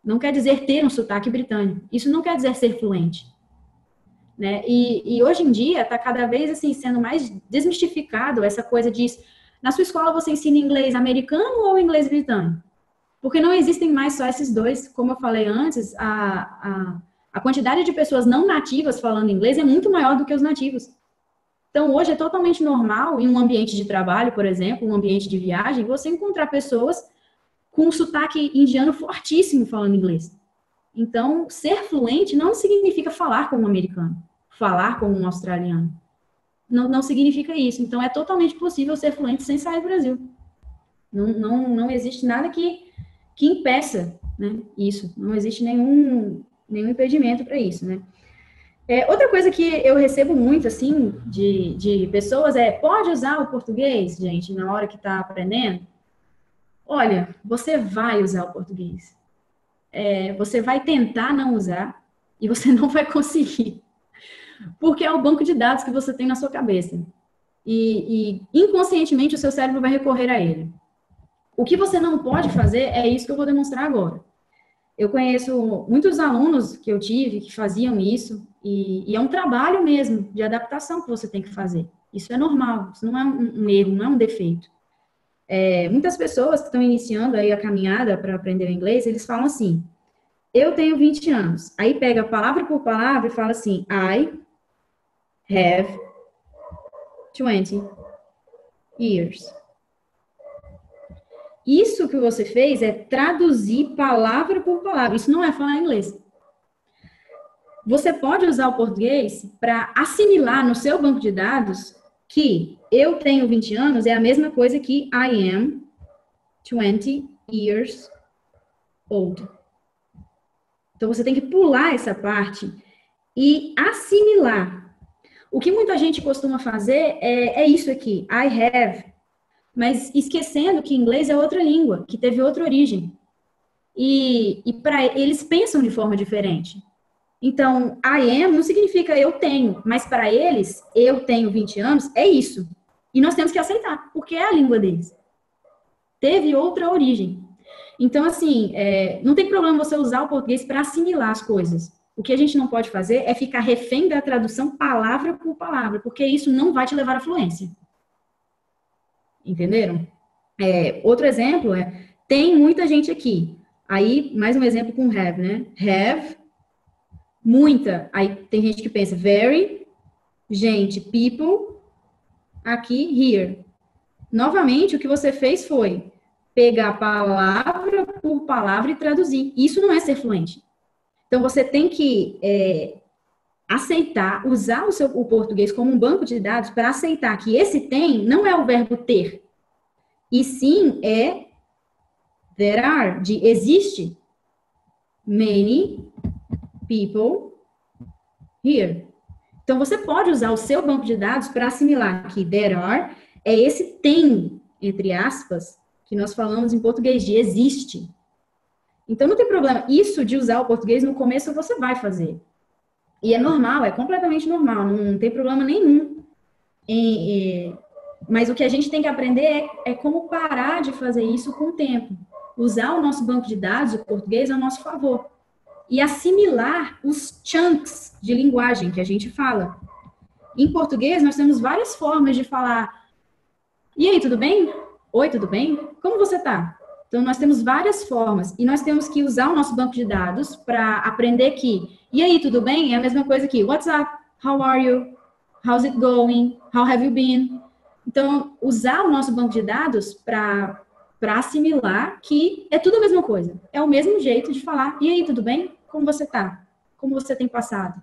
Não quer dizer ter um sotaque britânico. Isso não quer dizer ser fluente. Né? E hoje em dia está cada vez assim sendo mais desmistificado essa coisa de na sua escola você ensina inglês americano ou inglês britânico? Porque não existem mais só esses dois. Como eu falei antes, a quantidade de pessoas não nativas falando inglês é muito maior do que os nativos. Então, hoje é totalmente normal, em um ambiente de trabalho, por exemplo, um ambiente de viagem, você encontrar pessoas com um sotaque indiano fortíssimo falando inglês. Então, ser fluente não significa falar como um americano, falar como um australiano. Não significa isso. Então, é totalmente possível ser fluente sem sair do Brasil. Não existe nada que impeça, né, isso. Não existe nenhum impedimento para isso, né? Outra coisa que eu recebo muito, assim, de pessoas pode usar o português, gente, na hora que está aprendendo? Olha, você vai usar o português. Você vai tentar não usar e você não vai conseguir. Porque é o banco de dados que você tem na sua cabeça. E inconscientemente o seu cérebro vai recorrer a ele. O que você não pode fazer é isso que eu vou demonstrar agora. Eu conheço muitos alunos que eu tive que faziam isso, e é um trabalho mesmo de adaptação que você tem que fazer. Isso é normal, isso não é um erro, não é um defeito. Muitas pessoas que estão iniciando aí a caminhada para aprender o inglês, eles falam assim, eu tenho 20 anos. Aí pega palavra por palavra e fala assim, I have 20 years. Isso que você fez é traduzir palavra por palavra. Isso não é falar inglês. Você pode usar o português para assimilar no seu banco de dados que eu tenho 20 anos é a mesma coisa que I am 20 years old. Então, você tem que pular essa parte e assimilar. O que muita gente costuma fazer é isso aqui, I have, mas esquecendo que inglês é outra língua, que teve outra origem. E eles pensam de forma diferente. Então, I am não significa eu tenho, mas para eles, eu tenho 20 anos, é isso. E nós temos que aceitar, porque é a língua deles. Teve outra origem. Então, assim, não tem problema você usar o português para assimilar as coisas. O que a gente não pode fazer é ficar refém da tradução palavra por palavra, porque isso não vai te levar à fluência. Entenderam? Outro exemplo tem muita gente aqui. Aí, mais um exemplo com have, né? Have, muita. Aí tem gente que pensa very, gente, people, aqui, here. Novamente, o que você fez foi pegar palavra por palavra e traduzir. Isso não é ser fluente. Então, você tem que aceitar, usar o português como um banco de dados para aceitar que esse tem não é o verbo ter, e sim there are, de existe many people here. Então, você pode usar o seu banco de dados para assimilar que there are é esse tem, entre aspas, que nós falamos em português de existe. Então, não tem problema. Isso de usar o português no começo você vai fazer. E é normal, é completamente normal, não tem problema nenhum. Mas o que a gente tem que aprender é como parar de fazer isso com o tempo. Usar o nosso banco de dados, o português, ao nosso favor. E assimilar os chunks de linguagem que a gente fala. Em português, nós temos várias formas de falar. E aí, tudo bem? Oi, tudo bem? Como você tá? Então, nós temos várias formas. E nós temos que usar o nosso banco de dados para aprender que, e aí, tudo bem? É a mesma coisa que, what's up? How are you? How's it going? How have you been? Então, usar o nosso banco de dados para assimilar que é tudo a mesma coisa. É o mesmo jeito de falar, e aí, tudo bem? Como você tá? Como você tem passado?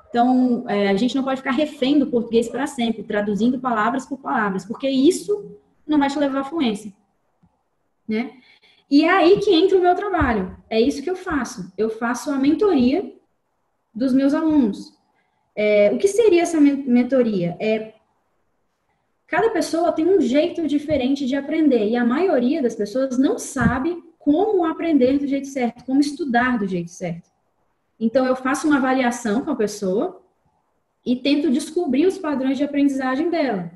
Então, a gente não pode ficar refém do português para sempre, traduzindo palavras por palavras, porque isso não vai te levar à fluência. Né? E é aí que entra o meu trabalho. É isso que eu faço. Eu faço a mentoria dos meus alunos. O que seria essa mentoria? cada pessoa tem um jeito diferente de aprender, e a maioria das pessoas não sabe como aprender do jeito certo, como estudar do jeito certo. Então, eu faço uma avaliação com a pessoa e tento descobrir os padrões de aprendizagem dela.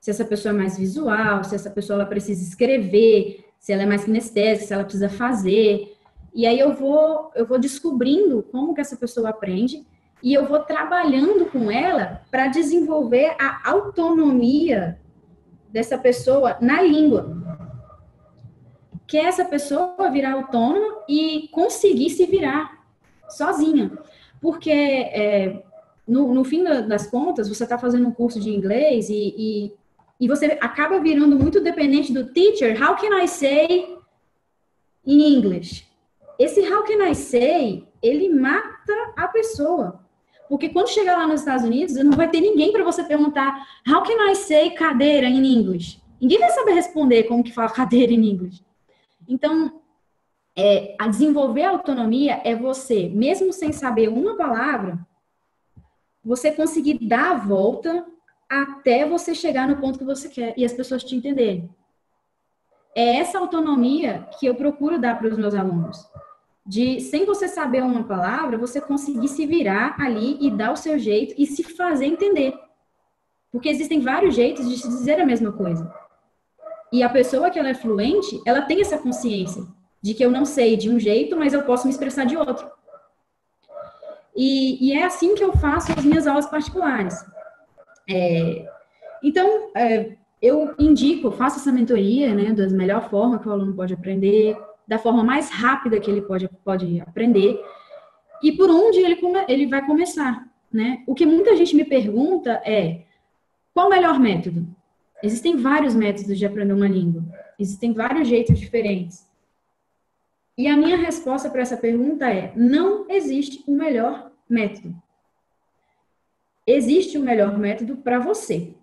Se essa pessoa é mais visual, se essa pessoa ela precisa escrever, se ela é mais kinestésica, se ela precisa fazer. E aí eu vou descobrindo como que essa pessoa aprende e eu vou trabalhando com ela para desenvolver a autonomia dessa pessoa na língua. Que é essa pessoa virar autônoma e conseguir se virar sozinha. Porque no fim das contas, você está fazendo um curso de inglês e você acaba virando muito dependente do teacher. How can I say in English? Esse how can I say, ele mata a pessoa. Porque quando chegar lá nos Estados Unidos, não vai ter ninguém para você perguntar how can I say cadeira in English? Ninguém vai saber responder como que fala cadeira in English. Então, a desenvolver a autonomia é você, mesmo sem saber uma palavra, você conseguir dar a volta até você chegar no ponto que você quer e as pessoas te entenderem. É essa autonomia que eu procuro dar para os meus alunos. De, sem você saber uma palavra, você conseguir se virar ali e dar o seu jeito e se fazer entender. Porque existem vários jeitos de se dizer a mesma coisa. E a pessoa que ela é fluente, ela tem essa consciência de que eu não sei de um jeito, mas eu posso me expressar de outro. E é assim que eu faço as minhas aulas particulares. Então, eu indico, faço essa mentoria, né, da melhor forma que o aluno pode aprender, da forma mais rápida que ele pode aprender, e por onde ele vai começar, né? O que muita gente me pergunta é, qual o melhor método? Existem vários métodos de aprender uma língua, existem vários jeitos diferentes. E a minha resposta para essa pergunta é, não existe um melhor método. Existe um melhor método para você.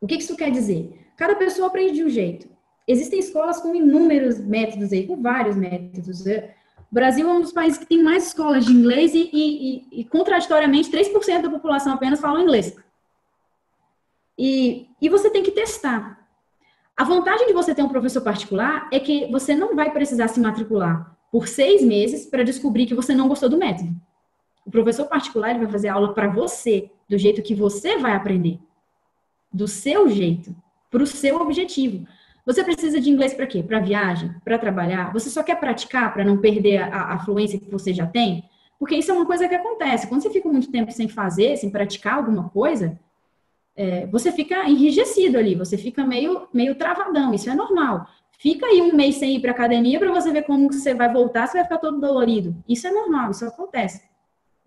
O que isso quer dizer? Cada pessoa aprende de um jeito. Existem escolas com inúmeros métodos aí, com vários métodos. O Brasil é um dos países que tem mais escolas de inglês e contraditoriamente, 3% da população apenas fala inglês. E você tem que testar. A vantagem de você ter um professor particular é que você não vai precisar se matricular por 6 meses para descobrir que você não gostou do método. O professor particular ele vai fazer aula para você, do jeito que você vai aprender. Do seu jeito, para o seu objetivo. Você precisa de inglês para quê? Para viagem? Para trabalhar? Você só quer praticar para não perder a fluência que você já tem? Porque isso é uma coisa que acontece. Quando você fica muito tempo sem fazer, sem praticar alguma coisa, você fica enrijecido ali, você fica meio travadão. Isso é normal. Fica aí um mês sem ir para academia para você ver como você vai voltar, você vai ficar todo dolorido. Isso é normal, isso acontece.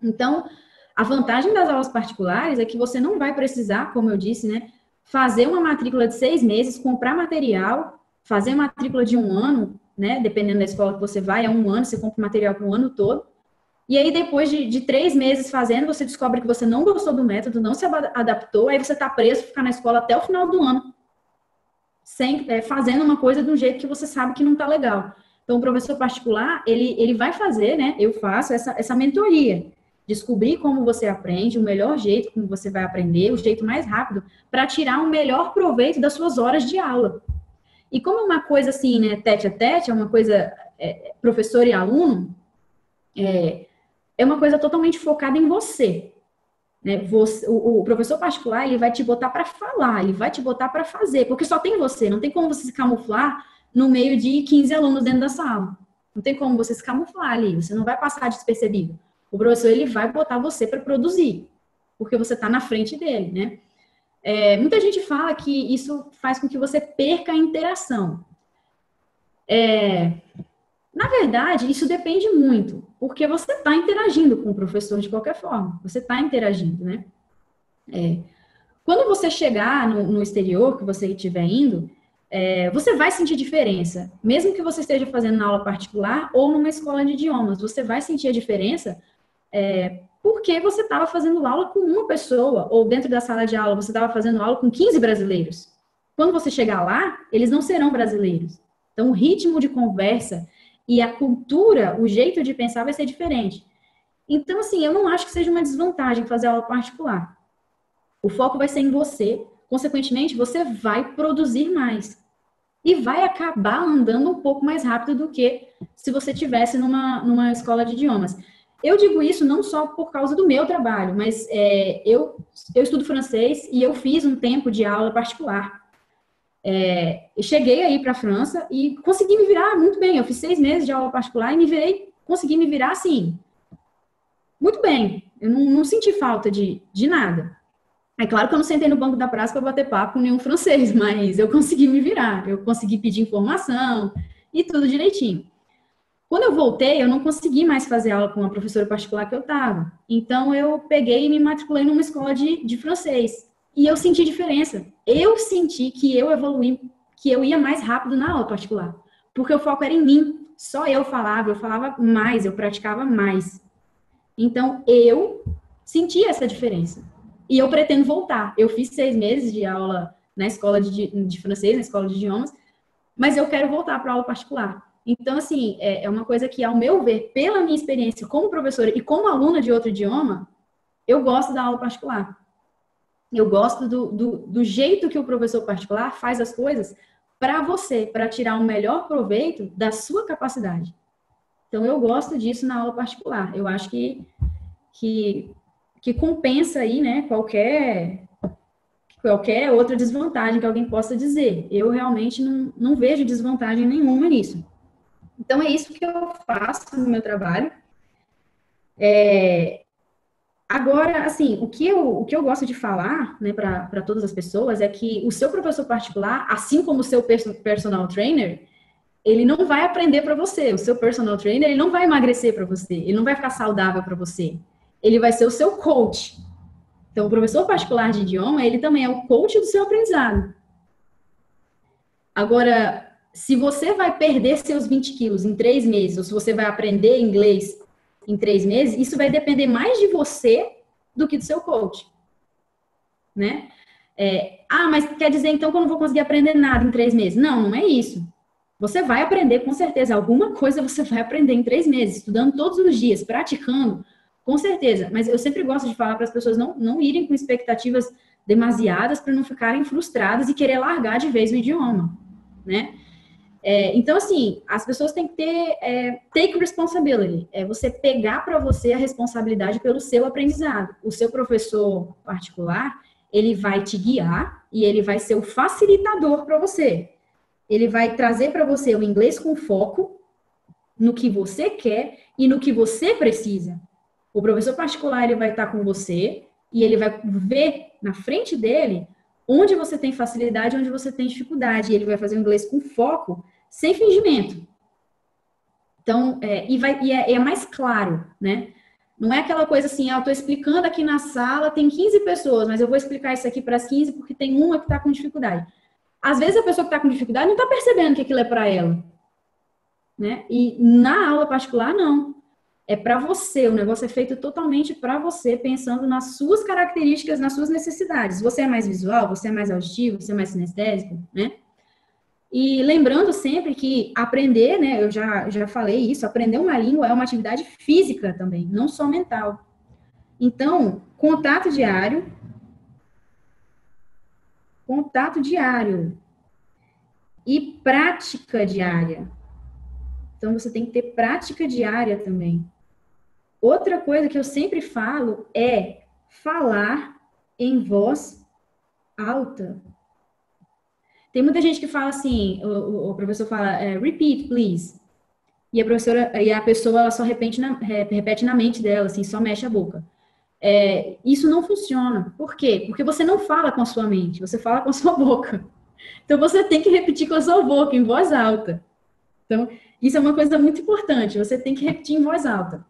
Então, a vantagem das aulas particulares é que você não vai precisar, como eu disse, né, fazer uma matrícula de 6 meses, comprar material, fazer matrícula de 1 ano, né, dependendo da escola que você vai, é 1 ano, você compra material para o ano todo. E aí, depois de 3 meses fazendo, você descobre que você não gostou do método, não se adaptou, aí você está preso, ficar na escola até o final do ano, fazendo uma coisa de um jeito que você sabe que não está legal. Então, o professor particular, ele vai fazer, né, eu faço essa mentoria, descobrir como você aprende, o melhor jeito como você vai aprender, o jeito mais rápido, para tirar um melhor proveito das suas horas de aula. E como é uma coisa assim, né, tete a tete, é uma coisa professor e aluno, é uma coisa totalmente focada em você. Né? O professor particular, ele vai te botar para falar, ele vai te botar para fazer, porque só tem você, não tem como você se camuflar no meio de 15 alunos dentro da sala. Não tem como você se camuflar ali, você não vai passar despercebido. O professor, ele vai botar você para produzir, porque você está na frente dele, né? Muita gente fala que isso faz com que você perca a interação. Na verdade, isso depende muito, porque você está interagindo com o professor de qualquer forma, você está interagindo, né? Quando você chegar no exterior, que você estiver indo, você vai sentir diferença, mesmo que você esteja fazendo na aula particular ou numa escola de idiomas, você vai sentir a diferença porque você estava fazendo aula com uma pessoa, ou dentro da sala de aula você estava fazendo aula com 15 brasileiros. Quando você chegar lá, eles não serão brasileiros. Então, o ritmo de conversa e a cultura, o jeito de pensar vai ser diferente. Então, assim, eu não acho que seja uma desvantagem fazer aula particular. O foco vai ser em você, consequentemente, você vai produzir mais. E vai acabar andando um pouco mais rápido do que se você tivesse numa escola de idiomas. Eu digo isso não só por causa do meu trabalho, mas eu estudo francês e eu fiz um tempo de aula particular. Eu cheguei aí para a França e consegui me virar muito bem. Eu fiz 6 meses de aula particular e consegui me virar assim, muito bem. Eu não senti falta de nada. É claro que eu não sentei no banco da praça para bater papo com nenhum francês, mas eu consegui me virar. Eu consegui pedir informação e tudo direitinho. Quando eu voltei, eu não consegui mais fazer aula com a professora particular que eu estava. Então, eu peguei e me matriculei numa escola de francês. E eu senti diferença. Eu senti que eu evoluí, que eu ia mais rápido na aula particular. Porque o foco era em mim. Só eu falava mais, eu praticava mais. Então, eu senti essa diferença. E eu pretendo voltar. Eu fiz 6 meses de aula na escola de francês, na escola de idiomas, mas eu quero voltar para a aula particular. Então, assim, é uma coisa que, ao meu ver, pela minha experiência como professora e como aluna de outro idioma, eu gosto da aula particular. Eu gosto do jeito que o professor particular faz as coisas para você, para tirar o melhor proveito da sua capacidade. Então, eu gosto disso na aula particular. Eu acho que compensa aí, né, qualquer outra desvantagem que alguém possa dizer. Eu realmente não vejo desvantagem nenhuma nisso. Então, é isso que eu faço no meu trabalho. Agora, assim, o que eu gosto de falar, né, para todas as pessoas é que o seu professor particular, assim como o seu personal trainer, ele não vai aprender para você. O seu personal trainer, ele não vai emagrecer para você. Ele não vai ficar saudável para você. Ele vai ser o seu coach. Então, o professor particular de idioma, ele também é o coach do seu aprendizado. Agora, se você vai perder seus 20 quilos em 3 meses, ou se você vai aprender inglês em 3 meses, isso vai depender mais de você do que do seu coach. Né? Mas quer dizer, então, que eu não vou conseguir aprender nada em 3 meses? Não, não é isso. Você vai aprender, com certeza. Alguma coisa você vai aprender em 3 meses, estudando todos os dias, praticando, com certeza. Mas eu sempre gosto de falar para as pessoas não irem com expectativas demasiadas para não ficarem frustradas e querer largar de vez o idioma, né? Então, assim, as pessoas têm que ter take responsibility. Você pegar para você a responsabilidade pelo seu aprendizado. O seu professor particular, ele vai te guiar e ele vai ser o facilitador para você. Ele vai trazer para você o inglês com foco no que você quer e no que você precisa. O professor particular, ele vai estar com você e ele vai ver na frente dele onde você tem facilidade, onde você tem dificuldade. E ele vai fazer o inglês com foco, sem fingimento. Então, é mais claro, né? Não é aquela coisa assim, eu estou explicando aqui na sala, tem 15 pessoas, mas eu vou explicar isso aqui para as 15 porque tem uma que está com dificuldade. Às vezes a pessoa que está com dificuldade não está percebendo que aquilo é para ela. Né? E na aula particular, não. É para você, o negócio é feito totalmente para você, pensando nas suas características, nas suas necessidades. Você é mais visual, você é mais auditivo, você é mais sinestésico, né? E lembrando sempre que aprender, né, eu já falei isso, aprender uma língua é uma atividade física também, não só mental. Então, contato diário e prática diária. Então, você tem que ter prática diária também. Outra coisa que eu sempre falo é falar em voz alta. Tem muita gente que fala assim, o professor fala, repeat, please. E a pessoa ela só repete na mente dela, assim, só mexe a boca. Isso não funciona. Por quê? Porque você não fala com a sua mente, você fala com a sua boca. Então, você tem que repetir com a sua boca, em voz alta. Então, isso é uma coisa muito importante, você tem que repetir em voz alta.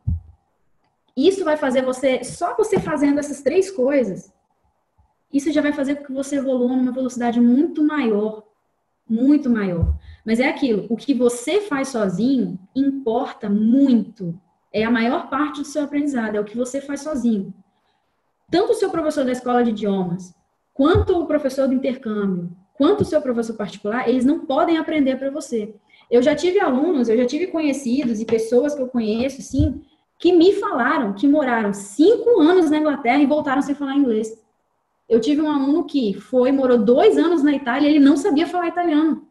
Isso vai fazer só você fazendo essas 3 coisas, isso já vai fazer com que você evolua numa velocidade muito maior. Muito maior. Mas é aquilo, o que você faz sozinho importa muito. É a maior parte do seu aprendizado, é o que você faz sozinho. Tanto o seu professor da escola de idiomas, quanto o professor do intercâmbio, quanto o seu professor particular, eles não podem aprender para você. Eu já tive alunos, eu já tive conhecidos e pessoas que eu conheço, sim, que me falaram que moraram 5 anos na Inglaterra e voltaram sem falar inglês. Eu tive um aluno que morou 2 anos na Itália e ele não sabia falar italiano.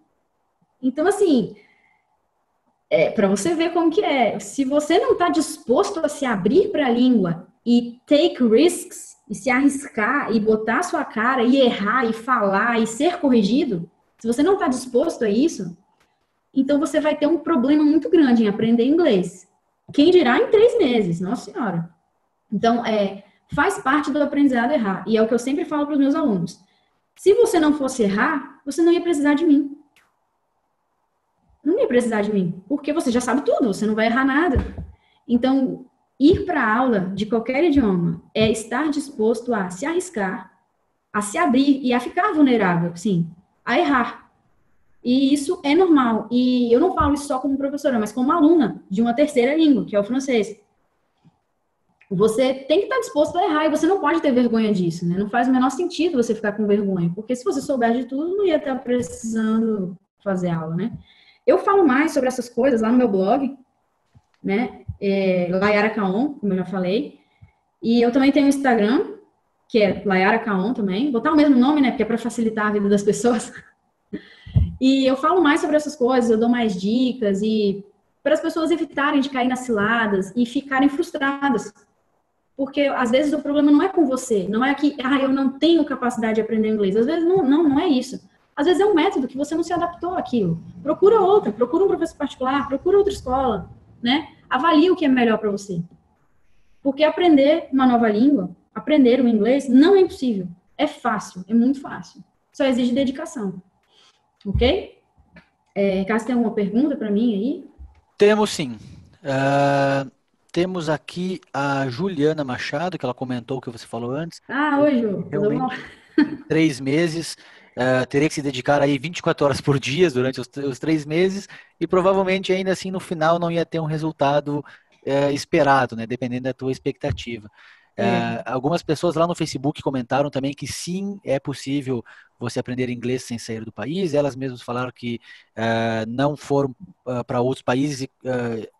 Então, assim, para você ver como que é. Se você não está disposto a se abrir para a língua e take risks, e se arriscar, e botar a sua cara, e errar, e falar, e ser corrigido, se você não está disposto a isso, então você vai ter um problema muito grande em aprender inglês. Quem dirá em 3 meses, nossa senhora. Então, faz parte do aprendizado errar. E é o que eu sempre falo para os meus alunos. Se você não fosse errar, você não ia precisar de mim. Não ia precisar de mim, porque você já sabe tudo, você não vai errar nada. Então, ir para a aula de qualquer idioma é estar disposto a se arriscar, a se abrir e a ficar vulnerável, sim, a errar. E isso é normal. E eu não falo isso só como professora, mas como aluna de uma terceira língua, que é o francês. Você tem que estar disposto a errar e você não pode ter vergonha disso, né? Não faz o menor sentido você ficar com vergonha, porque se você souber de tudo, não ia estar precisando fazer aula, né? Eu falo mais sobre essas coisas lá no meu blog, né? Layara Caon, como eu já falei. E eu também tenho um Instagram, que é Layara Caon também. Botar o mesmo nome, né? Porque é para facilitar a vida das pessoas. E eu falo mais sobre essas coisas, eu dou mais dicas e para as pessoas evitarem de cair nas ciladas e ficarem frustradas. Porque às vezes o problema não é com você, não é que eu não tenho capacidade de aprender inglês. Às vezes não é isso. Às vezes é um método que você não se adaptou àquilo. Procura outra, procura um professor particular, procura outra escola, né? Avalie o que é melhor para você. Porque aprender uma nova língua, aprender o inglês, não é impossível. É fácil, é muito fácil. Só exige dedicação. Ok? Caso tenha alguma pergunta para mim aí? Temos sim. Temos aqui a Juliana Machado, que ela comentou o que você falou antes. Oi, Ju. Realmente, 3 meses, teria que se dedicar aí 24 horas por dia durante os 3 meses e provavelmente ainda assim no final não ia ter um resultado esperado, né? Dependendo da tua expectativa. Algumas pessoas lá no Facebook comentaram também que sim, é possível você aprender inglês sem sair do país. Elas mesmas falaram que não foram para outros países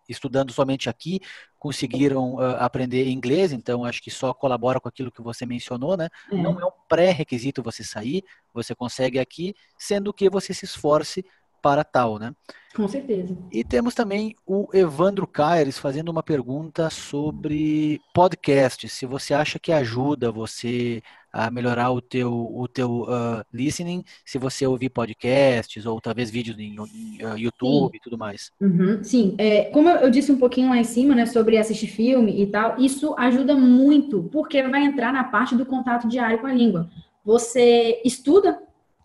estudando somente aqui, conseguiram aprender inglês, então acho que só colabora com aquilo que você mencionou, né? Não é um pré-requisito você sair, você consegue aqui, sendo que você se esforce para tal, né? Com certeza. E temos também o Evandro Caires fazendo uma pergunta sobre podcast. Se você acha que ajuda você a melhorar o teu listening, se você ouvir podcasts ou talvez vídeos em YouTube e tudo mais. Sim, como eu disse um pouquinho lá em cima, né, sobre assistir filme e tal, isso ajuda muito, porque vai entrar na parte do contato diário com a língua. Você estuda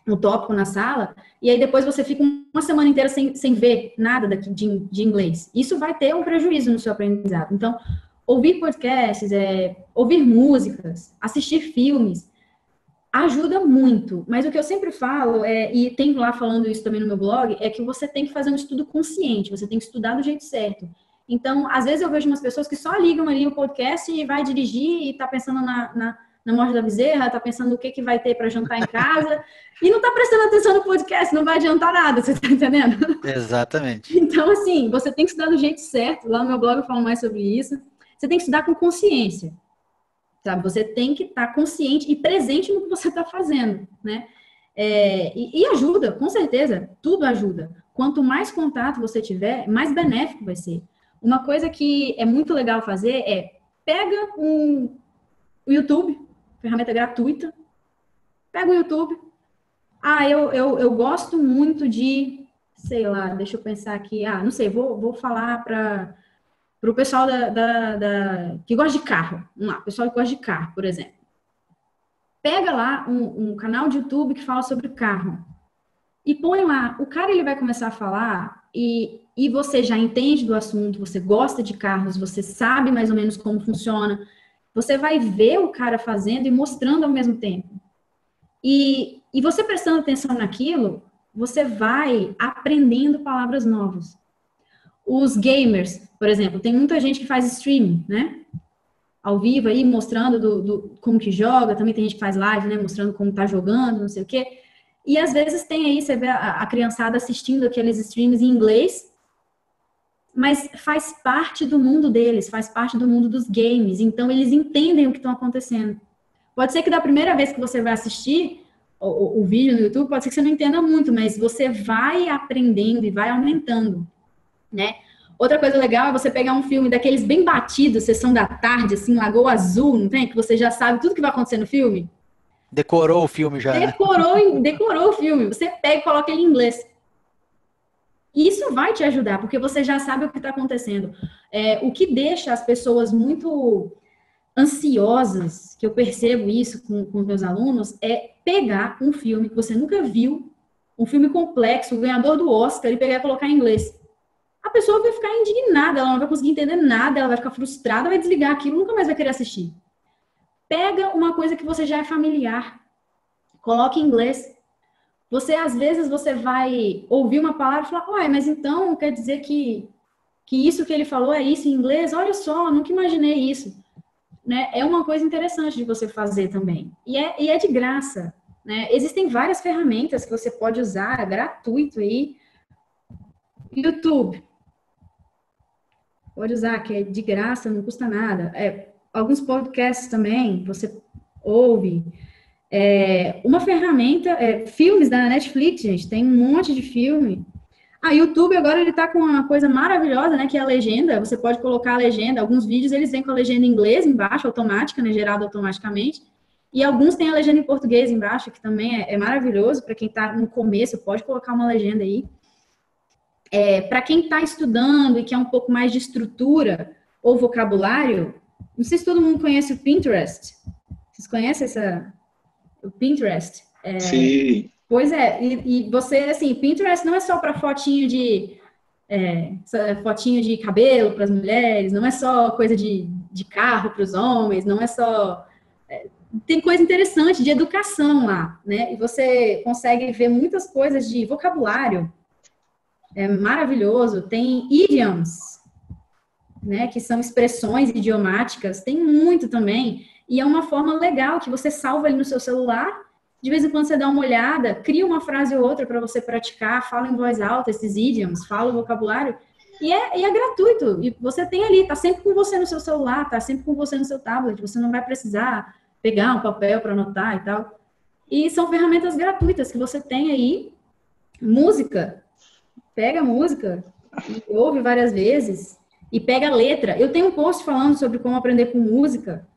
o tópico na sala, e aí depois você fica uma semana inteira sem ver nada de inglês. Isso vai ter um prejuízo no seu aprendizado. Então, ouvir podcasts, ouvir músicas, assistir filmes, ajuda muito. Mas o que eu sempre falo, e tem lá falando isso também no meu blog, é que você tem que fazer um estudo consciente, você tem que estudar do jeito certo. Então, às vezes eu vejo umas pessoas que só ligam ali o podcast e vai dirigir e tá pensando na morte da bezerra, tá pensando o que vai ter para jantar em casa, e não tá prestando atenção no podcast, não vai adiantar nada, você tá entendendo? Exatamente. Então, assim, você tem que estudar do jeito certo, lá no meu blog eu falo mais sobre isso, você tem que estudar com consciência, sabe? Você tem que estar consciente e presente no que você está fazendo, né? E ajuda, com certeza, tudo ajuda. Quanto mais contato você tiver, mais benéfico vai ser. Uma coisa que é muito legal fazer pega o YouTube, ferramenta gratuita, pega o YouTube. Eu gosto muito de, sei lá, deixa eu pensar aqui, não sei, vou falar para o pessoal que gosta de carro. Vamos lá, pessoal que gosta de carro, por exemplo. Pega lá um canal de YouTube que fala sobre carro e põe lá. O cara ele vai começar a falar e você já entende do assunto, você gosta de carros, você sabe mais ou menos como funciona. Você vai ver o cara fazendo e mostrando ao mesmo tempo. E você prestando atenção naquilo, você vai aprendendo palavras novas. Os gamers, por exemplo, tem muita gente que faz streaming, né? Ao vivo aí, mostrando como que joga, também tem gente que faz live, né? Mostrando como tá jogando, não sei o quê. E às vezes tem aí, você vê a criançada assistindo aqueles streams em inglês, mas faz parte do mundo deles, faz parte do mundo dos games, então eles entendem o que está acontecendo. Pode ser que da primeira vez que você vai assistir o vídeo no YouTube, pode ser que você não entenda muito, mas você vai aprendendo e vai aumentando, né? Outra coisa legal é você pegar um filme daqueles bem batidos, Sessão da Tarde, assim, Lagoa Azul, não tem? Que você já sabe tudo que vai acontecer no filme. Decorou o filme já, né? Decorou o filme. Você pega e coloca ele em inglês. E isso vai te ajudar, porque você já sabe o que está acontecendo. O que deixa as pessoas muito ansiosas, que eu percebo isso com os meus alunos, é pegar um filme que você nunca viu, um filme complexo, o ganhador do Oscar, e pegar e colocar em inglês. A pessoa vai ficar indignada, ela não vai conseguir entender nada, ela vai ficar frustrada, vai desligar aquilo, nunca mais vai querer assistir. Pega uma coisa que você já é familiar, coloque em inglês. Às vezes, você vai ouvir uma palavra e falar, uai, mas então quer dizer que isso que ele falou é isso em inglês? Olha só, nunca imaginei isso. Né? É uma coisa interessante de você fazer também. E é de graça. Né? Existem várias ferramentas que você pode usar, gratuito aí. YouTube. Pode usar, que é de graça, não custa nada. Alguns podcasts também, você ouve. Uma ferramenta, filmes da Netflix, gente, tem um monte de filme. YouTube agora ele tá com uma coisa maravilhosa, né, que é a legenda. Você pode colocar a legenda, alguns vídeos eles vêm com a legenda em inglês embaixo, automática, né, gerada automaticamente. E alguns têm a legenda em português embaixo, que também é maravilhoso. Para quem tá no começo, pode colocar uma legenda aí. Para quem está estudando e quer um pouco mais de estrutura ou vocabulário, não sei se todo mundo conhece o Pinterest. Vocês conhecem o Pinterest? Sim. Pois é, e você, assim, Pinterest não é só para fotinho de cabelo para as mulheres, não é só coisa de carro para os homens, não é só... tem coisa interessante de educação lá, né? E você consegue ver muitas coisas de vocabulário. É maravilhoso. Tem idioms, né, que são expressões idiomáticas, tem muito também, e é uma forma legal que você salva ali no seu celular, de vez em quando você dá uma olhada, cria uma frase ou outra para você praticar, fala em voz alta esses idioms, fala o vocabulário, e é gratuito, e você tem ali, tá sempre com você no seu celular, tá sempre com você no seu tablet, você não vai precisar pegar um papel para anotar e tal, e são ferramentas gratuitas que você tem aí. Música, pega a música, e ouve várias vezes, e pega a letra. Eu tenho um post falando sobre como aprender com música,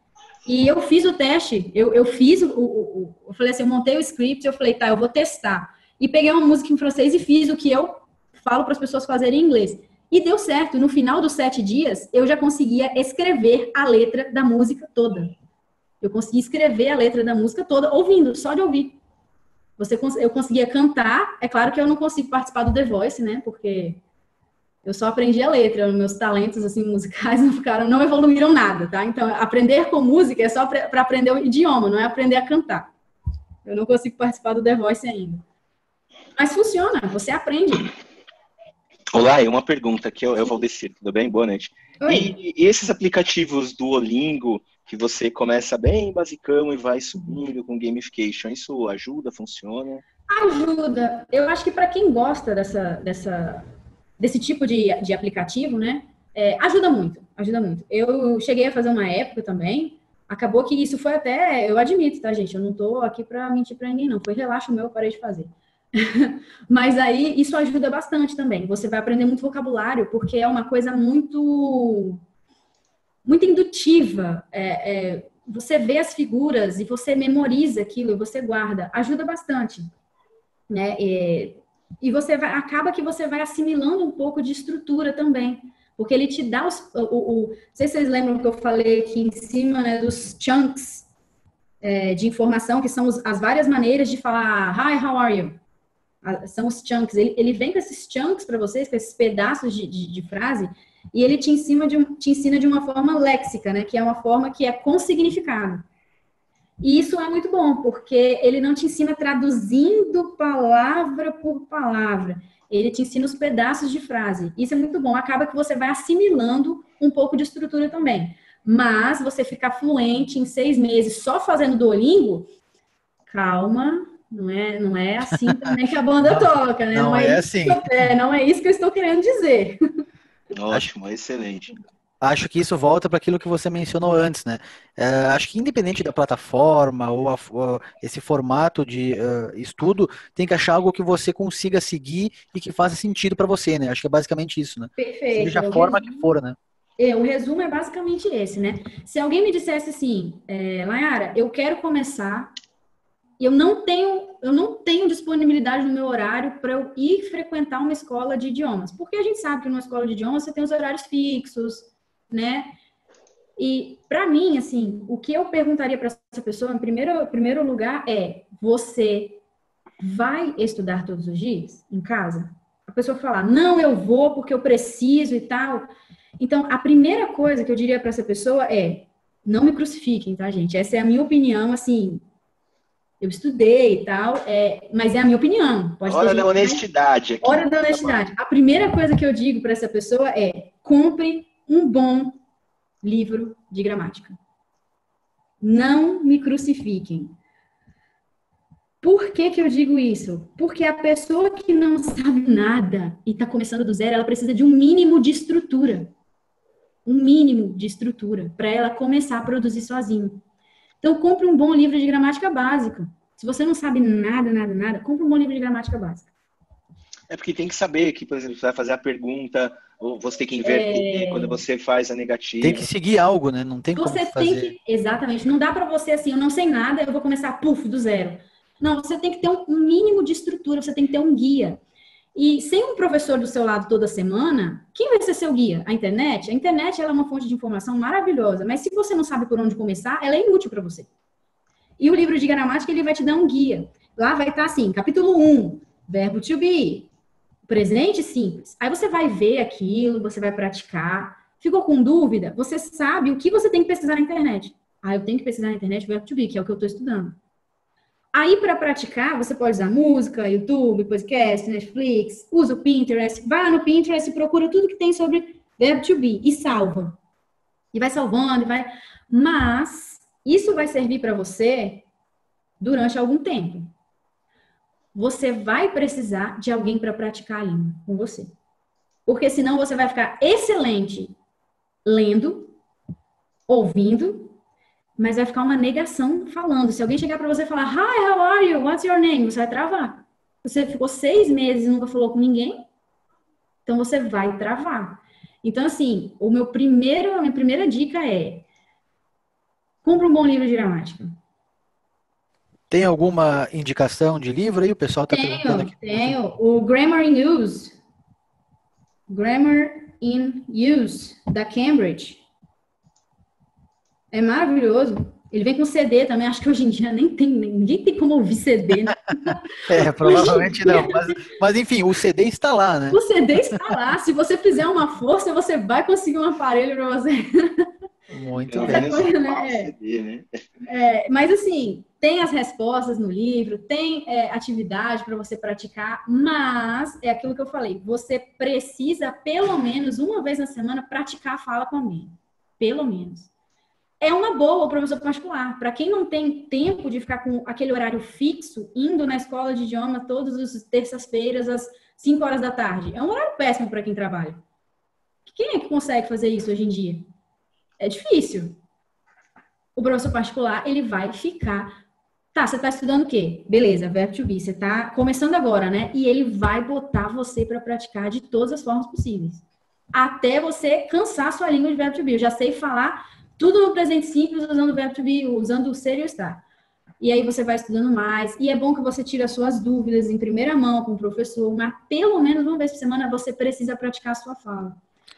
e eu fiz o teste, eu fiz eu falei assim, eu montei o script, eu falei, tá, eu vou testar. E peguei uma música em francês e fiz o que eu falo para as pessoas fazerem em inglês. E deu certo, no final dos 7 dias, eu já conseguia escrever a letra da música toda. Eu consegui escrever a letra da música toda, ouvindo, só de ouvir. Eu conseguia cantar, é claro que eu não consigo participar do The Voice, né, porque eu só aprendi a letra, meus talentos, assim, musicais não evoluíram nada, tá? Então, aprender com música é só para aprender o idioma, não é aprender a cantar. Eu não consigo participar do The Voice ainda. Mas funciona, você aprende. Olá, uma pergunta, aqui é o Valdecir, tudo bem? Boa noite. Oi. E esses aplicativos Duolingo, que você começa bem basicão e vai subindo com gamification, isso ajuda, funciona? Ajuda. Eu acho que para quem gosta desse tipo de aplicativo, né, ajuda muito, ajuda muito. Eu cheguei a fazer uma época também, acabou que isso foi até, eu admito, tá, gente, eu não tô aqui para mentir para ninguém, não, foi relaxo meu, eu parei de fazer. Mas aí, isso ajuda bastante também, você vai aprender muito vocabulário, porque é uma coisa muito indutiva, você vê as figuras e você memoriza aquilo e você guarda, ajuda bastante, né, e acaba que você vai assimilando um pouco de estrutura também, porque ele te dá não sei se vocês lembram que eu falei aqui em cima, né, dos chunks de informação, que são as várias maneiras de falar hi, how are you? São os chunks, ele vem com esses chunks para vocês, com esses pedaços de frase, e ele te ensina de uma forma léxica, né, que é uma forma que é com significado. E isso é muito bom, porque ele não te ensina traduzindo palavra por palavra. Ele te ensina os pedaços de frase. Isso é muito bom. Acaba que você vai assimilando um pouco de estrutura também. Mas você ficar fluente em 6 meses só fazendo Duolingo, calma, não é assim também que a banda toca, né? Não é assim. Não é isso que eu estou querendo dizer. Ótimo, excelente. Acho que isso volta para aquilo que você mencionou antes, né? Acho que independente da plataforma ou esse formato de estudo, tem que achar algo que você consiga seguir e que faça sentido para você, né? Acho que é basicamente isso, né? Perfeito. Seja a forma que for, né? O resumo é basicamente esse, né? Se alguém me dissesse assim, Layara, eu quero começar e eu não tenho disponibilidade no meu horário para eu ir frequentar uma escola de idiomas. Porque a gente sabe que numa escola de idiomas você tem os horários fixos, né? E para mim, assim, o que eu perguntaria para essa pessoa, em primeiro lugar, você vai estudar todos os dias em casa? A pessoa falar, não, eu vou porque eu preciso e tal. Então, a primeira coisa que eu diria para essa pessoa não me crucifiquem, tá, gente? Essa é a minha opinião, assim, eu estudei e tal, mas é a minha opinião. Pode ter Hora da gente honestidade aqui. Hora da honestidade. A primeira coisa que eu digo para essa pessoa compre um bom livro de gramática. Não me crucifiquem. Por que que eu digo isso? Porque a pessoa que não sabe nada e está começando do zero, ela precisa de um mínimo de estrutura. Um mínimo de estrutura para ela começar a produzir sozinho. Então, compre um bom livro de gramática básica. Se você não sabe nada, compre um bom livro de gramática básica. É porque tem que saber que, por exemplo, você vai fazer a pergunta, ou você tem que inverter quando você faz a negativa. Tem que seguir algo, né? Não tem como Você fazer. tem que, exatamente, não dá para você assim, eu não sei nada, eu vou começar, do zero. Não, você tem que ter um mínimo de estrutura, você tem que ter um guia. E sem um professor do seu lado toda semana, quem vai ser seu guia? A internet? A internet ela é uma fonte de informação maravilhosa, mas se você não sabe por onde começar, ela é inútil para você. E o livro de gramática, ele vai te dar um guia. Lá vai estar assim, capítulo 1, verbo to be, presente simples. Aí você vai ver aquilo, você vai praticar. Ficou com dúvida? Você sabe o que você tem que pesquisar na internet. Eu tenho que pesquisar na internet o verbo to be, que é o que eu estou estudando. Aí, para praticar, você pode usar música, YouTube, podcast, Netflix, usa o Pinterest, vai lá no Pinterest e procura tudo que tem sobre verbo to be e salva. E vai salvando, Mas isso vai servir para você durante algum tempo. Você vai precisar de alguém para praticar a língua com você. Porque senão você vai ficar excelente lendo, ouvindo, mas vai ficar uma negação falando. Se alguém chegar para você e falar, Hi, how are you? What's your name? Você vai travar. Você ficou 6 meses e nunca falou com ninguém, então você vai travar. Então, assim, a minha primeira dica compre um bom livro de gramática. Tem alguma indicação de livro aí? O pessoal está perguntando aqui. Tenho. O Grammar in Use. Grammar in Use, da Cambridge. É maravilhoso. Ele vem com CD também. Acho que hoje em dia ninguém tem como ouvir CD, né? Provavelmente não. Mas enfim, o CD está lá, né? O CD está lá. Se você fizer uma força, você vai conseguir um aparelho para você. Muito bem. CD, né? Mas assim, tem as respostas no livro, tem atividade para você praticar, mas é aquilo que eu falei, você precisa pelo menos uma vez na semana praticar a fala com alguém. Pelo menos. É uma boa o professor particular. Para quem não tem tempo de ficar com aquele horário fixo, indo na escola de idioma todas as terças-feiras, às 5 horas da tarde. É um horário péssimo para quem trabalha. Quem é que consegue fazer isso hoje em dia? É difícil. O professor particular, ele vai ficar... Tá, você está estudando o quê? Beleza, verbo to be. Você está começando agora, né? E ele vai botar você para praticar de todas as formas possíveis. Até você cansar sua língua de verbo to be. Eu já sei falar tudo no presente simples usando o verbo to be, usando o ser e o estar. E aí você vai estudando mais. E é bom que você tire as suas dúvidas em primeira mão com o professor, mas pelo menos uma vez por semana você precisa praticar a sua fala.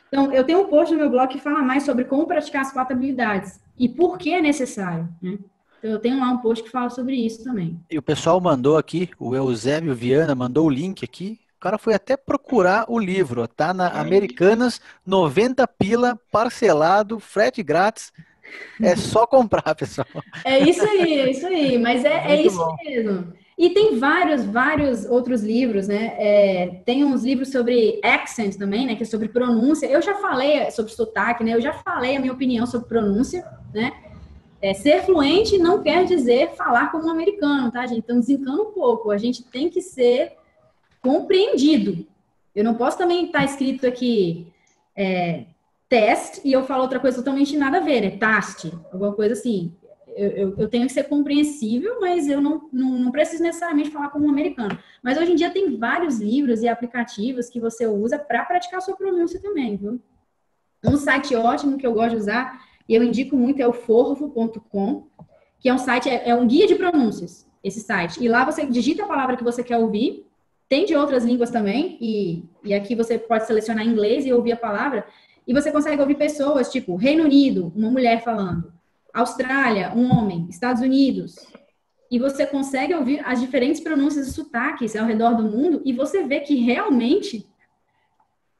Então, eu tenho um post no meu blog que fala mais sobre como praticar as 4 habilidades e por que é necessário, né? Então, eu tenho lá um post que fala sobre isso também. E o pessoal mandou aqui, o Eusébio Viana mandou o link aqui. O cara foi até procurar o livro, tá na Americanas, 90 pila, parcelado, frete grátis. É só comprar, pessoal. É isso aí. Mas é isso bom. mesmo. E tem vários outros livros, né? Tem uns livros sobre accent também, né? Que é sobre pronúncia. Eu já falei sobre sotaque, né? Eu já falei a minha opinião sobre pronúncia, né? Ser fluente não quer dizer falar como um americano, tá, gente? Então, desencana um pouco. A gente tem que ser compreendido. Eu não posso também estar escrito aqui test e eu falo outra coisa totalmente nada a ver, é taste, alguma coisa assim. Eu tenho que ser compreensível, mas eu não preciso necessariamente falar como um americano. Mas hoje em dia tem vários livros e aplicativos que você usa para praticar a sua pronúncia também, viu? Um site ótimo que eu gosto de usar, e eu indico muito, é o forvo.com, que é um site, é um guia de pronúncias, esse site. E lá você digita a palavra que você quer ouvir, tem de outras línguas também, e aqui você pode selecionar inglês e ouvir a palavra, e você consegue ouvir pessoas, tipo, Reino Unido, uma mulher falando, Austrália, um homem, Estados Unidos, e você consegue ouvir as diferentes pronúncias e sotaques ao redor do mundo, e você vê que realmente,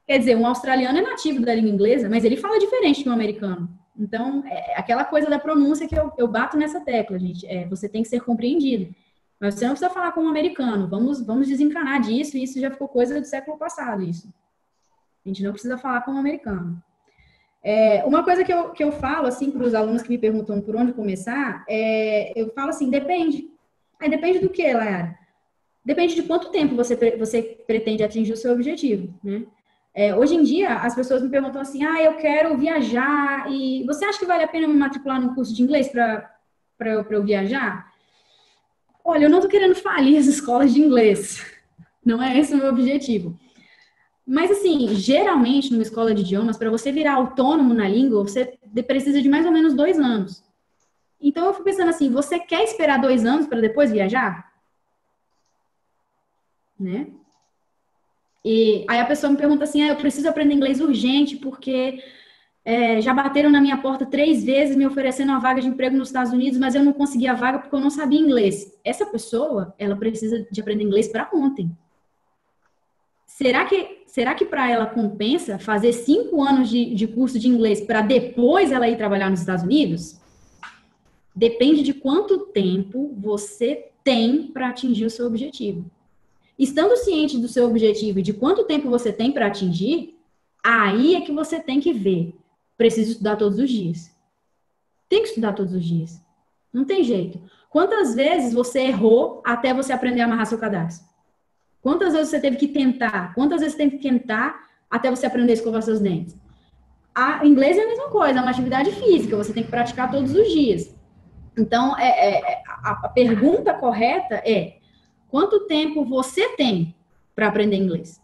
quer dizer, um australiano é nativo da língua inglesa, mas ele fala diferente que um americano. Então, é aquela coisa da pronúncia que eu bato nessa tecla, gente. Você tem que ser compreendido. Mas você não precisa falar como um americano. Vamos desencanar disso, e isso já ficou coisa do século passado, isso. A gente não precisa falar como um americano. Uma coisa que eu falo, assim, para os alunos que me perguntam por onde começar, eu falo assim, depende. Depende do quê, Layara? Depende de quanto tempo você pretende atingir o seu objetivo, né? Hoje em dia, as pessoas me perguntam assim, eu quero viajar, e você acha que vale a pena me matricular num curso de inglês para eu viajar? Olha, eu não estou querendo falir as escolas de inglês. Não é esse o meu objetivo. Mas, assim, geralmente, numa escola de idiomas, para você virar autônomo na língua, você precisa de mais ou menos 2 anos. Então, eu fico pensando assim, você quer esperar 2 anos para depois viajar? Né? E aí a pessoa me pergunta assim, eu preciso aprender inglês urgente, porque já bateram na minha porta 3 vezes me oferecendo uma vaga de emprego nos Estados Unidos, mas eu não consegui a vaga porque eu não sabia inglês. Essa pessoa, ela precisa de aprender inglês para ontem. Será que para ela compensa fazer 5 anos de curso de inglês para depois ela ir trabalhar nos Estados Unidos? Depende de quanto tempo você tem para atingir o seu objetivo. Estando ciente do seu objetivo e de quanto tempo você tem para atingir, aí é que você tem que ver. Preciso estudar todos os dias. Tem que estudar todos os dias. Não tem jeito. Quantas vezes você errou até você aprender a amarrar seu cadarço? Quantas vezes você teve que tentar? Quantas vezes você tem que tentar até você aprender a escovar seus dentes? Inglês é a mesma coisa, é uma atividade física, você tem que praticar todos os dias. Então, a pergunta correta é: quanto tempo você tem para aprender inglês?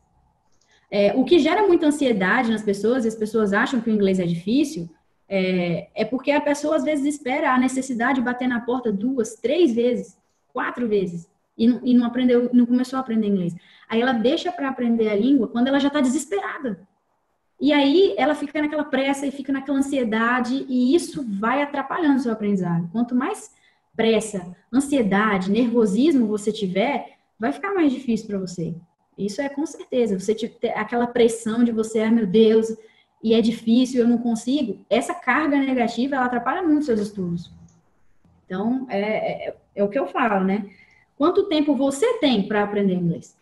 O que gera muita ansiedade nas pessoas, e as pessoas acham que o inglês é difícil, é porque a pessoa às vezes espera a necessidade de bater na porta 2, 3 vezes, 4 vezes, e não aprendeu, não começou a aprender inglês. Aí ela deixa para aprender a língua quando ela já está desesperada. E aí ela fica naquela pressa e fica naquela ansiedade, e isso vai atrapalhando o seu aprendizado. Quanto mais pressa, ansiedade, nervosismo você tiver, vai ficar mais difícil para você. Isso é com certeza. Você ter aquela pressão de você, meu Deus, e é difícil, eu não consigo. Essa carga negativa, ela atrapalha muito seus estudos. Então, é o que eu falo, né? Quanto tempo você tem para aprender inglês?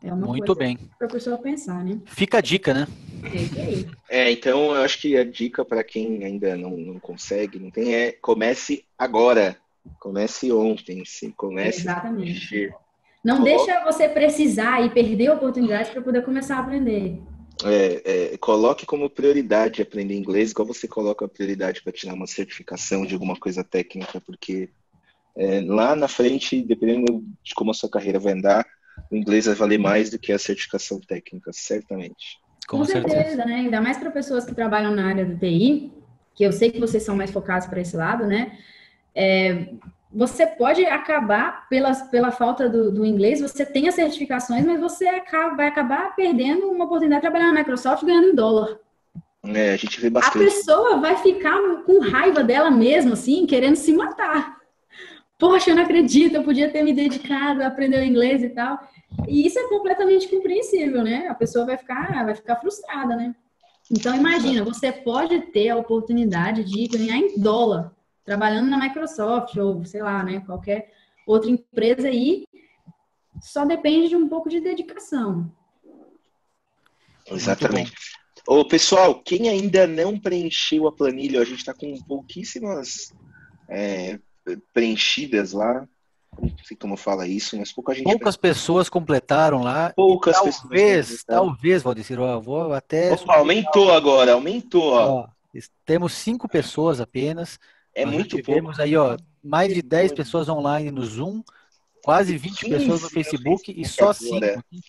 É uma Muito coisa bem. para a pessoa pensar, né? Fica a dica, né? É isso aí. Então eu acho que a dica para quem ainda não consegue, não tem, comece agora. Comece ontem, sim. Comece. Exatamente. Não deixa você precisar e perder oportunidades para poder começar a aprender. Coloque como prioridade aprender inglês, igual você coloca a prioridade para tirar uma certificação de alguma coisa técnica, porque lá na frente, dependendo de como a sua carreira vai andar, o inglês vai valer mais do que a certificação técnica, certamente. Com certeza, né? Ainda mais para pessoas que trabalham na área do TI, que eu sei que vocês são mais focados para esse lado, né? Você pode acabar, pela falta do inglês, você tem as certificações, mas você vai acabar perdendo uma oportunidade de trabalhar na Microsoft ganhando em dólar. A gente vê bastante. A pessoa vai ficar com raiva dela mesma, assim, querendo se matar. Poxa, eu não acredito, eu podia ter me dedicado a aprender o inglês e tal. E isso é completamente compreensível, né? A pessoa vai ficar frustrada, né? Então, imagina, você pode ter a oportunidade de ganhar em dólar, trabalhando na Microsoft ou, sei lá, né, qualquer outra empresa aí, só depende de um pouco de dedicação. Exatamente. Pessoal, quem ainda não preencheu a planilha, a gente está com pouquíssimas preenchidas lá. não sei como fala isso, mas pouca gente. Poucas pessoas completaram lá. Poucas Talvez, Valdecir, ó, vou até. Opa, aumentou agora, aumentou, ó. Ó, temos 5 pessoas apenas. É Nós muito tivemos pouco. aí, ó, mais de 10 pessoas online no Zoom, quase 20 pessoas no 15 Facebook e só agora. 5.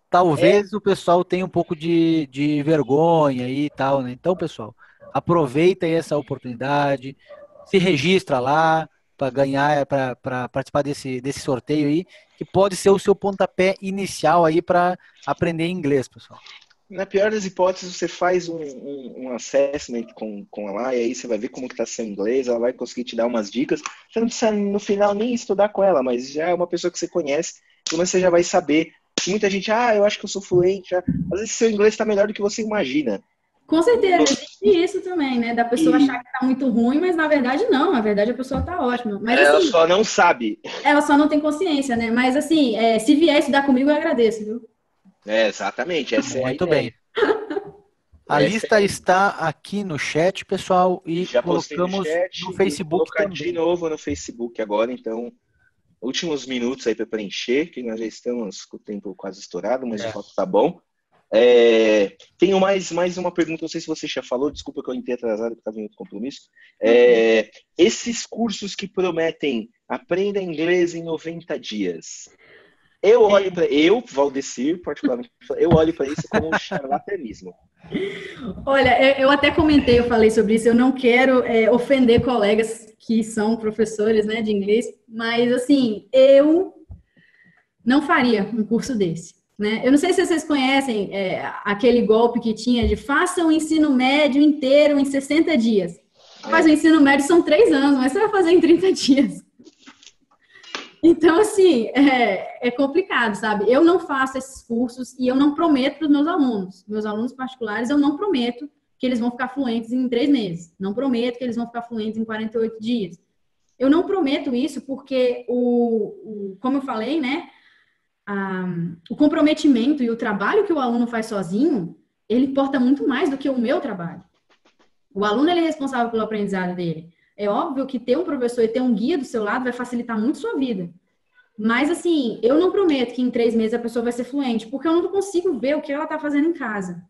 Talvez o pessoal tenha um pouco de vergonha aí e tal, né? Então, pessoal, aproveita aí essa oportunidade, se registra lá para ganhar, para participar desse sorteio aí, que pode ser o seu pontapé inicial aí para aprender inglês, pessoal. Na pior das hipóteses, você faz um assessment com ela, e aí você vai ver como que tá seu inglês, ela vai conseguir te dar umas dicas. Você não precisa, no final, nem estudar com ela, mas já é uma pessoa que você conhece, pelo menos você já vai saber. Muita gente, eu acho que eu sou fluente. Já. Às vezes seu inglês está melhor do que você imagina. Com certeza, existe isso também, né? Da pessoa achar que tá muito ruim, mas na verdade não, na verdade a pessoa tá ótima. Mas, ela assim, só não sabe. Ela só não tem consciência, né? Mas assim, se vier estudar comigo, eu agradeço, viu? Exatamente, essa é a Muito ideia. bem. A lista está aqui no chat, pessoal, e já colocamos no, chat, no Facebook colocar também. de novo no Facebook agora, então, últimos minutos aí para preencher, que nós já estamos com o tempo quase estourado, mas o foto tá bom. Tenho mais uma pergunta, não sei se você já falou, desculpa que eu entrei atrasado, porque estava em outro compromisso. Esses cursos que prometem aprenda inglês em 90 dias, Valdecir, particularmente, eu olho para isso como um charlatanismo. Olha, eu até comentei, eu falei sobre isso, eu não quero ofender colegas que são professores, né, de inglês, mas assim, eu não faria um curso desse, né? Eu não sei se vocês conhecem aquele golpe que tinha de faça o ensino médio inteiro em 60 dias. Mas o ensino médio são 3 anos, mas você vai fazer em 30 dias. Então, assim, é complicado, sabe? Eu não faço esses cursos e eu não prometo para os meus alunos particulares, eu não prometo que eles vão ficar fluentes em 3 meses. Não prometo que eles vão ficar fluentes em 48 dias. Eu não prometo isso porque, como eu falei, né? O comprometimento e o trabalho que o aluno faz sozinho, ele importa muito mais do que o meu trabalho. O aluno, ele é responsável pelo aprendizado dele. É óbvio que ter um professor e ter um guia do seu lado vai facilitar muito sua vida. Mas, assim, eu não prometo que em 3 meses a pessoa vai ser fluente, porque eu não consigo ver o que ela está fazendo em casa.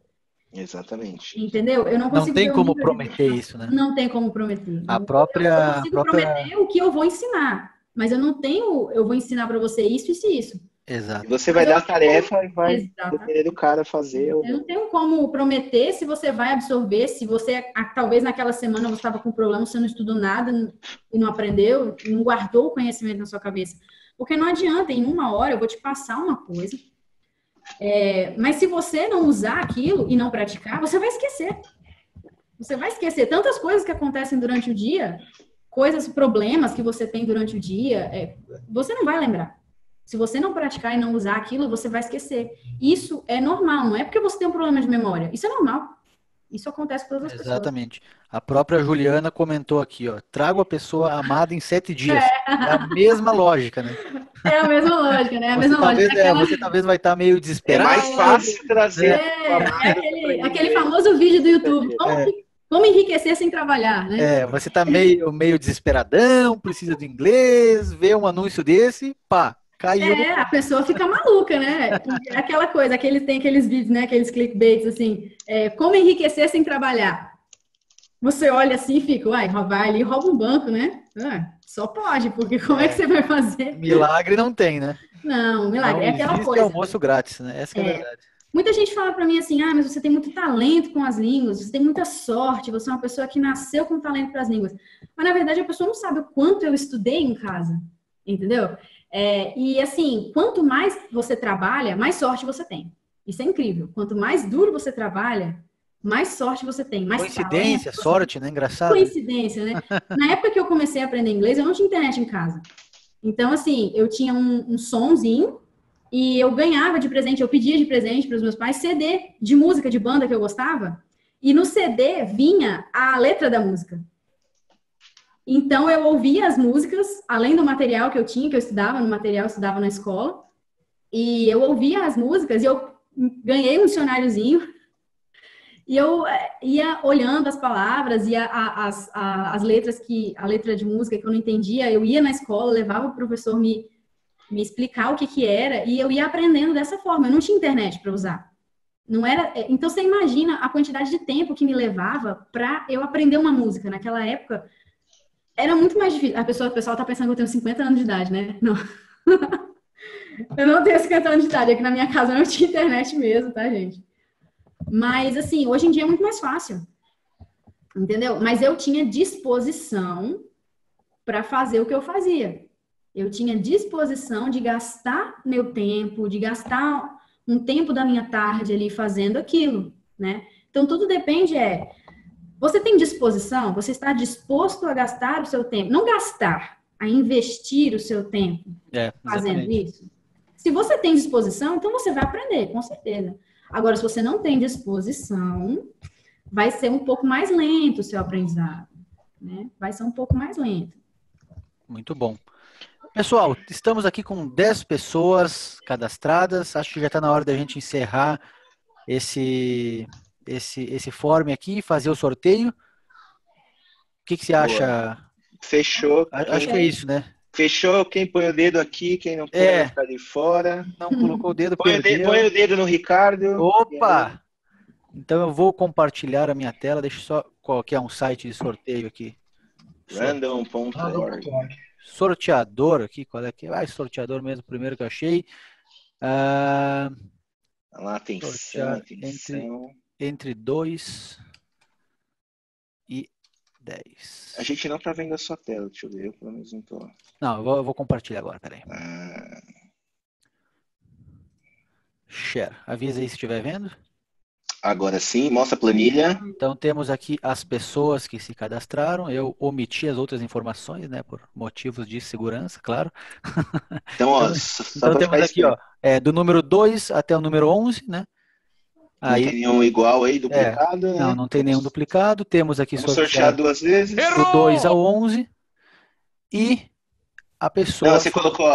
Exatamente. Entendeu? Eu não consigo Não tem ver como prometer isso, né? Não tem como prometer. Eu consigo prometer o que eu vou ensinar, mas eu vou ensinar para você isso e isso. Exato. E você vai dar a tarefa e vai depender do cara fazer. Eu não tenho como prometer se você vai absorver, se você, talvez naquela semana você estava com problema, você não estudou nada e não aprendeu, não guardou o conhecimento na sua cabeça. Porque não adianta, em 1 hora eu vou te passar uma coisa, mas se você não usar aquilo e não praticar, você vai esquecer. Você vai esquecer tantas coisas que acontecem durante o dia, problemas que você tem durante o dia, você não vai lembrar. Se você não praticar e não usar aquilo, você vai esquecer. Isso é normal, não é porque você tem um problema de memória. Isso é normal. Isso acontece com todas as pessoas. Exatamente. A própria Juliana comentou aqui, ó, trago a pessoa amada em 7 dias. É a mesma lógica, né? É a mesma lógica, né? Você talvez vai estar meio desesperado. É mais fácil trazer. Aquele famoso vídeo do YouTube. Como enriquecer sem trabalhar, né? Você tá meio desesperadão, precisa do inglês, vê um anúncio desse, pá. Caiu. A pessoa fica maluca, né? Aquela coisa, tem aqueles vídeos, né? Aqueles clickbaits, assim, como enriquecer sem trabalhar. Você olha assim e fica, vai ali e rouba um banco, né? Só pode, porque como é que você vai fazer? Milagre não tem, né? Não, milagre, é aquela coisa. Almoço grátis, né? Essa é a verdade. Muita gente fala pra mim assim, mas você tem muito talento com as línguas, você tem muita sorte, você é uma pessoa que nasceu com talento para as línguas. Mas, na verdade, a pessoa não sabe o quanto eu estudei em casa, entendeu? E assim, quanto mais você trabalha, mais sorte você tem. Isso é incrível. Quanto mais duro você trabalha, mais sorte você tem. Mais coincidência, sorte, né? Engraçado. Coincidência, né? Na época que eu comecei a aprender inglês, eu não tinha internet em casa. Então, assim, eu tinha um sonzinho e eu ganhava de presente, eu pedia de presente para os meus pais CD de música, de banda que eu gostava. E no CD vinha a letra da música. Então, eu ouvia as músicas, além do material que eu tinha, que eu estudava no material, eu estudava na escola. E eu ouvia as músicas e eu ganhei um dicionáriozinho. E eu ia olhando as palavras e as letras a letra de música que eu não entendia, eu ia na escola, levava o professor me explicar o que que era e eu ia aprendendo dessa forma. Eu não tinha internet para usar. Não era, então você imagina a quantidade de tempo que me levava para eu aprender uma música. Naquela época era muito mais difícil. O pessoal tá pensando que eu tenho 50 anos de idade, né? Não. Eu não tenho 50 anos de idade, aqui na minha casa não tinha internet mesmo, tá, gente? Mas, assim, hoje em dia é muito mais fácil, entendeu? Mas eu tinha disposição para fazer o que eu fazia. Eu tinha disposição de gastar meu tempo, de gastar um tempo da minha tarde ali fazendo aquilo, né? Então, tudo depende você tem disposição? Você está disposto a gastar o seu tempo? Não gastar, a investir o seu tempo fazendo isso? Se você tem disposição, então você vai aprender, com certeza. Agora, se você não tem disposição, vai ser um pouco mais lento o seu aprendizado, né? Vai ser um pouco mais lento. Muito bom. Pessoal, estamos aqui com 10 pessoas cadastradas. Acho que já está na hora da gente encerrar esse form aqui, fazer o sorteio. O que você acha? Fechou. Acho que é isso, né? Fechou, quem põe o dedo aqui, quem não põe vai ficar de fora. Não colocou o dedo, põe o dedo no Ricardo. Opa! Então eu vou compartilhar a minha tela. Deixa eu só colocar um site de sorteio aqui. Random.org. Sorteador aqui, qual é que é? Sorteador mesmo, primeiro que eu achei. Atenção. Entre 2 e 10. A gente não tá vendo a sua tela, deixa eu ver, eu pelo menos não tô. Não, eu vou compartilhar agora, peraí. Share. Avisa aí se estiver vendo. Agora sim, mostra a planilha. Então temos aqui as pessoas que se cadastraram. Eu omiti as outras informações, né, por motivos de segurança, claro. Então, ó, então temos aqui, ó, do número 2 até o número 11, né? Aí, não tem nenhum igual aí, duplicado, né? Não tem nenhum duplicado. Temos aqui sortear 2 vezes. Do 2 ao 11. E a pessoa... Não, você colocou,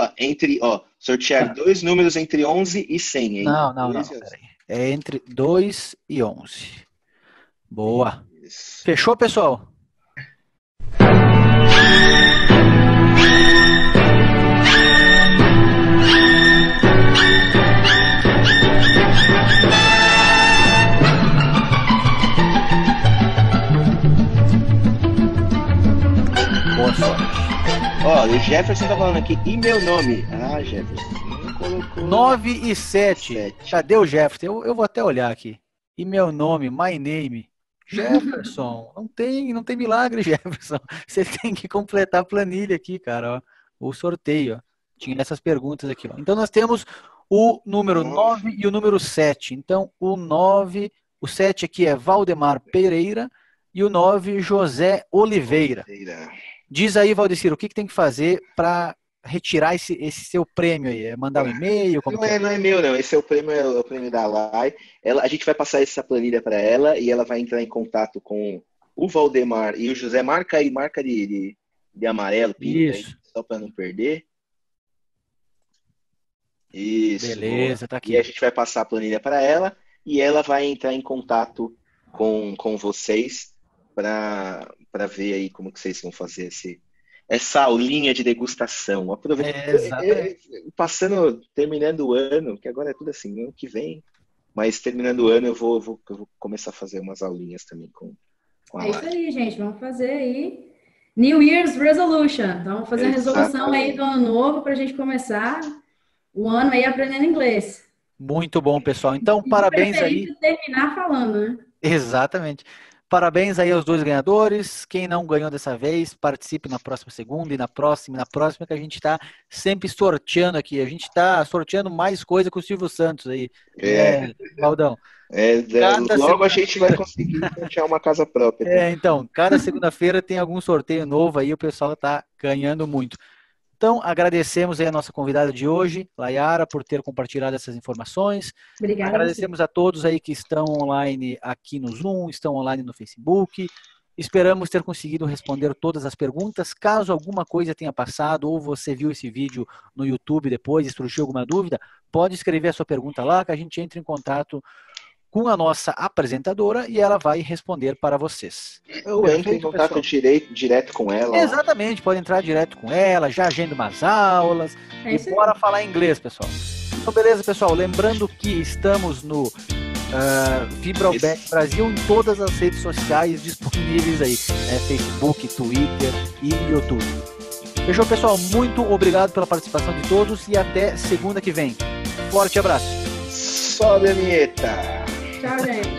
sortear 2 números entre 11 e 100. Hein? Não, peraí. É entre 2 e 11. Boa. Isso. Fechou, pessoal? Boa sorte. Ó, o Jefferson tá falando aqui. E meu nome? Ah, Jefferson. Colocou 9 e 7. Cadê o Jefferson? Eu vou até olhar aqui. E meu nome, my name, Jefferson. Não tem milagre, Jefferson. Você tem que completar a planilha aqui, cara. Ó. O sorteio. Ó. Tinha essas perguntas aqui. Ó. Então nós temos o número 9 e o número 7. Então o 7 aqui é Valdemar Pereira e o 9, José Oliveira. Diz aí, Valdecir, o que tem que fazer para retirar esse seu prêmio aí? É mandar um e-mail? Não é e-mail, não. Esse é o prêmio da Lai. A gente vai passar essa planilha para ela e ela vai entrar em contato com o Valdemar e o José. Marca de amarelo, pinta, isso. Aí, só para não perder. Isso. Beleza, boa. Tá aqui. E a gente vai passar a planilha para ela e ela vai entrar em contato com vocês para ver aí como que vocês vão fazer essa aulinha de degustação. Terminando o ano, que agora é tudo assim, ano que vem, mas terminando o ano eu vou começar a fazer umas aulinhas também com a isso aí, gente, vamos fazer aí New Year's Resolution. Então, vamos fazer a resolução aí do ano novo para a gente começar o ano aí aprendendo inglês. Muito bom, pessoal. Então, parabéns aí. Terminar falando, né? Exatamente. Parabéns aí aos 2 ganhadores. Quem não ganhou dessa vez, participe na próxima segunda e na próxima, que a gente está sempre sorteando aqui. A gente está sorteando mais coisa com o Silvio Santos aí. Valdão. Logo a gente vai conseguir sortear uma casa própria. Então, cada segunda-feira tem algum sorteio novo aí, o pessoal está ganhando muito. Então, agradecemos aí a nossa convidada de hoje, Layara, por ter compartilhado essas informações. Obrigada. Agradecemos a todos aí que estão online aqui no Zoom, estão online no Facebook. Esperamos ter conseguido responder todas as perguntas. Caso alguma coisa tenha passado ou você viu esse vídeo no YouTube depois e surgiu alguma dúvida, pode escrever a sua pergunta lá que a gente entra em contato com a nossa apresentadora e ela vai responder para vocês. Eu entro em contato direto com ela. Exatamente, pode entrar direto com ela, já agenda umas aulas e bora falar inglês, pessoal. Então, beleza, pessoal? Lembrando que estamos no FibraObet Brasil em todas as redes sociais disponíveis aí, Facebook, Twitter e YouTube. Fechou, pessoal? Muito obrigado pela participação de todos e até segunda que vem. Forte abraço. Sobe a vinheta. Tchau, gente.